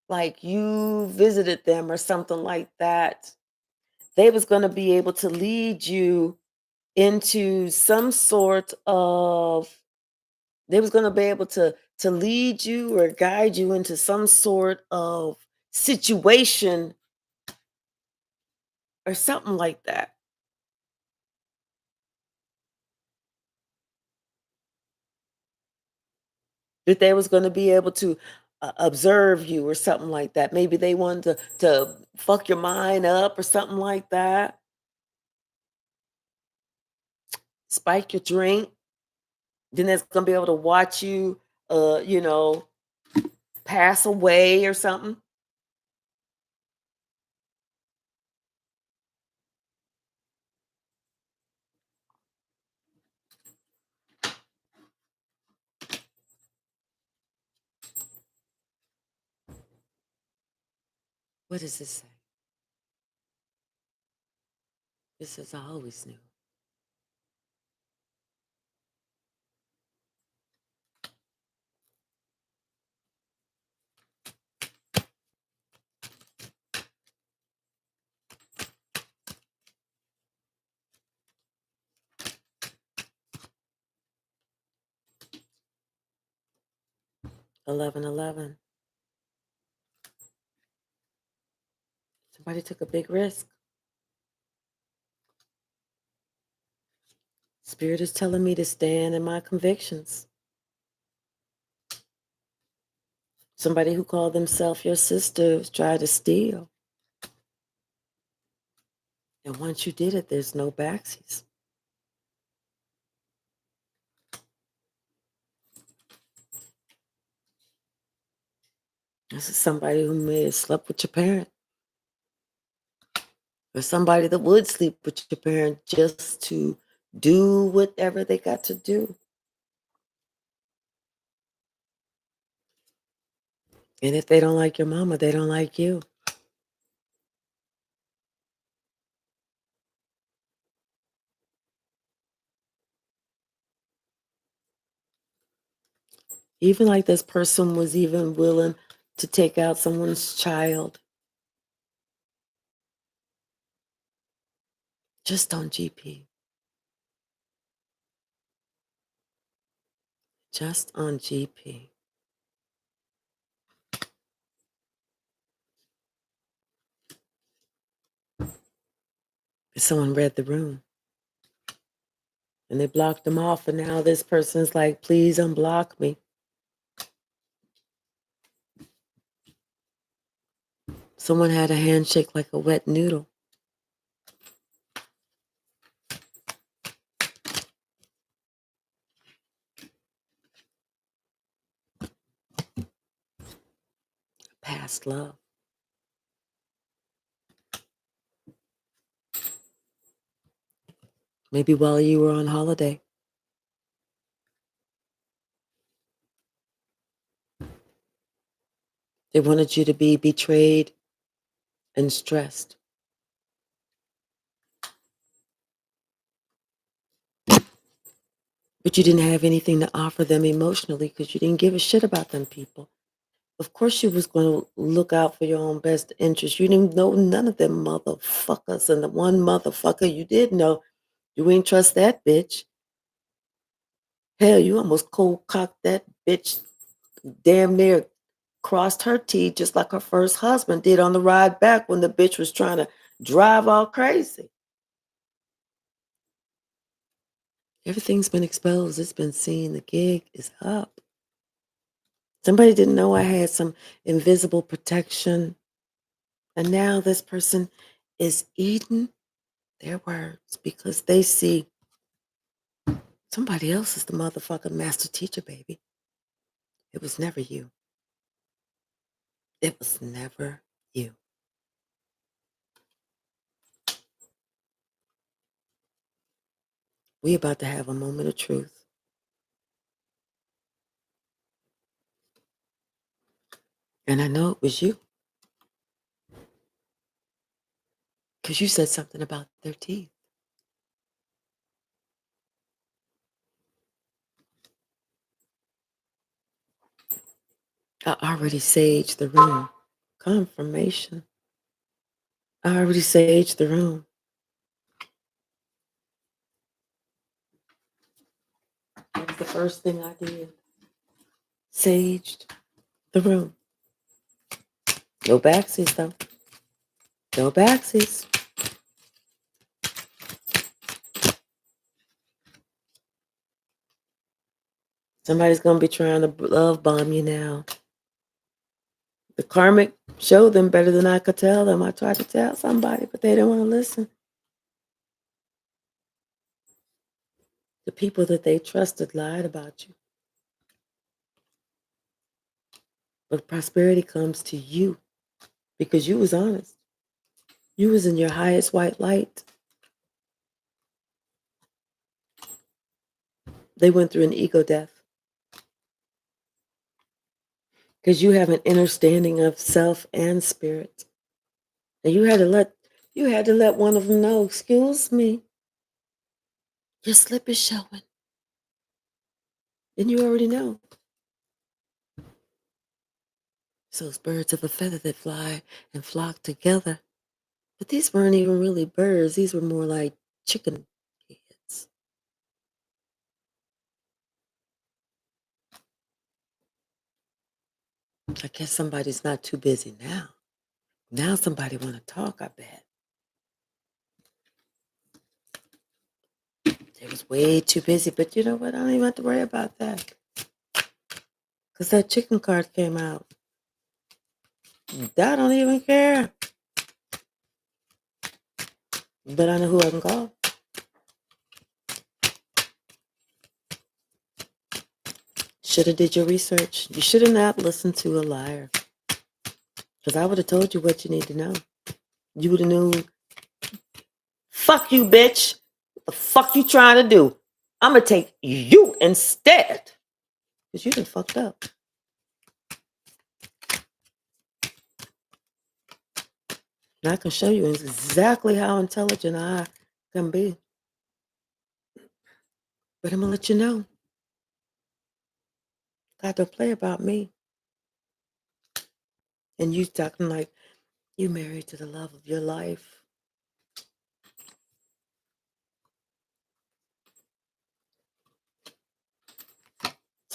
like, you visited them or something like that, they was going to be able to lead you into some sort of, they was going to be able to lead you or guide you into some sort of situation or something like that. That they was going to be able to observe you or something like that. Maybe they wanted to fuck your mind up or something like that. Spike your drink. Then that's going to be able to watch you, you know, pass away or something. What does this say? It says, I always knew. 1111. Somebody took a big risk. Spirit is telling me to stand in my convictions. Somebody who called themselves your sister tried to steal. And once you did it, there's no backsies. This is somebody who may have slept with your parent. or somebody that would sleep with your parent just to do whatever they got to do. And if they don't like your mama, they don't like you. Even like this person was even willing to take out someone's child just on GP. Just on GP. Someone read the room and they blocked them off. And now this person's like, please unblock me. Someone had a handshake like a wet noodle. Past love. Maybe while you were on holiday. They wanted you to be betrayed and stressed. But you didn't have anything to offer them emotionally because you didn't give a shit about them people. Of course you was going to look out for your own best interest. You didn't know none of them motherfuckers. And the one motherfucker you did know, you ain't trust that bitch. Hell, you almost cold-cocked that bitch, damn near crossed her teeth just like her first husband did on the ride back when the bitch was trying to drive all crazy. Everything's been exposed. It's been seen. The gig is up. Somebody didn't know I had some invisible protection. And now this person is eating their words because they see somebody else is the motherfucking master teacher, baby. It was never you. It was never you. We about to have a moment of truth. And I know it was you. Because you said something about their teeth. I already saged the room. Confirmation. I already saged the room. That was the first thing I did. Saged the room. No backsies, though. No backsies. Somebody's going to be trying to love bomb you now. The Karmic showed them better than I could tell them. I tried to tell somebody, but they didn't want to listen. The people that they trusted lied about you. But prosperity comes to you because you was honest. You was in your highest white light. They went through an ego death because you have an understanding of self and spirit. And you had to let one of them know, excuse me, your slip is showing. And you already know. So it's birds of a feather that fly and flock together. But these weren't even really birds. These were more like chicken heads. I guess somebody's not too busy now. Now somebody want to talk, I bet. They was way too busy. But you know what? I don't even have to worry about that. Because that chicken card came out. I don't even care. But I know who I can call. Should have did your research. You should have not listened to a liar. Because I would have told you what you need to know. You would have knew fuck you, bitch. What the fuck you trying to do? I'm going to take you instead. Because you done fucked up. And I can show you exactly how intelligent I can be. But I'm going to let you know. God don't play about me. And you talking like you married to the love of your life.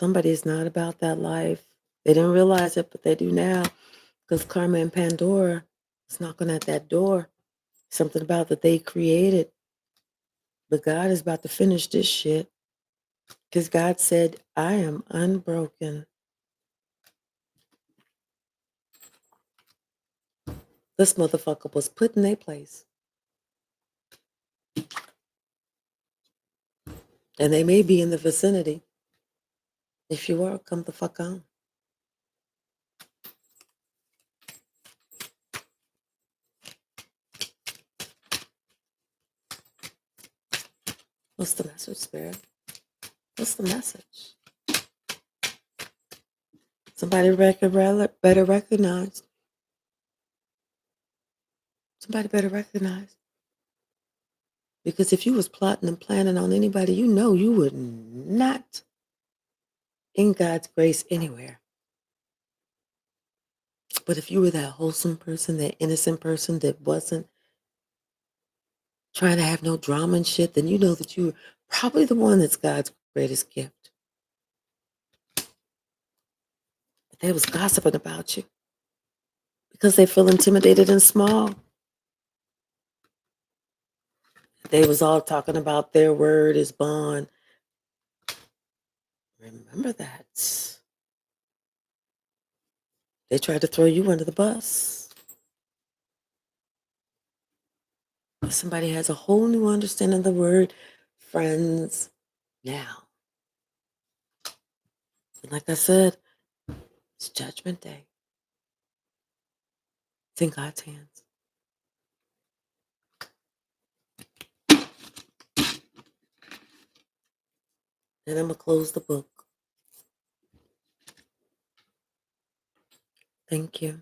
Somebody's not about that life. They didn't realize it, but they do now. Because Karma and Pandora is knocking at that door. Something about that they created. But God is about to finish this shit. Because God said, I am unbroken. This motherfucker was put in their place. And they may be in the vicinity. If you are, come the fuck on. What's the message, Spirit? What's the message? Somebody better recognize. Somebody better recognize. Because if you was plotting and planning on anybody, you know you would not in God's grace anywhere. But if you were that wholesome person, that innocent person that wasn't trying to have no drama and shit, then you know that you're probably the one that's God's greatest gift. But they was gossiping about you because they feel intimidated and small. They was all talking about their word is bond. Remember that. They tried to throw you under the bus. Somebody has a whole new understanding of the word friends now. And like I said, it's Judgment Day. It's in God's hands. And I'm going to close the book. Thank you.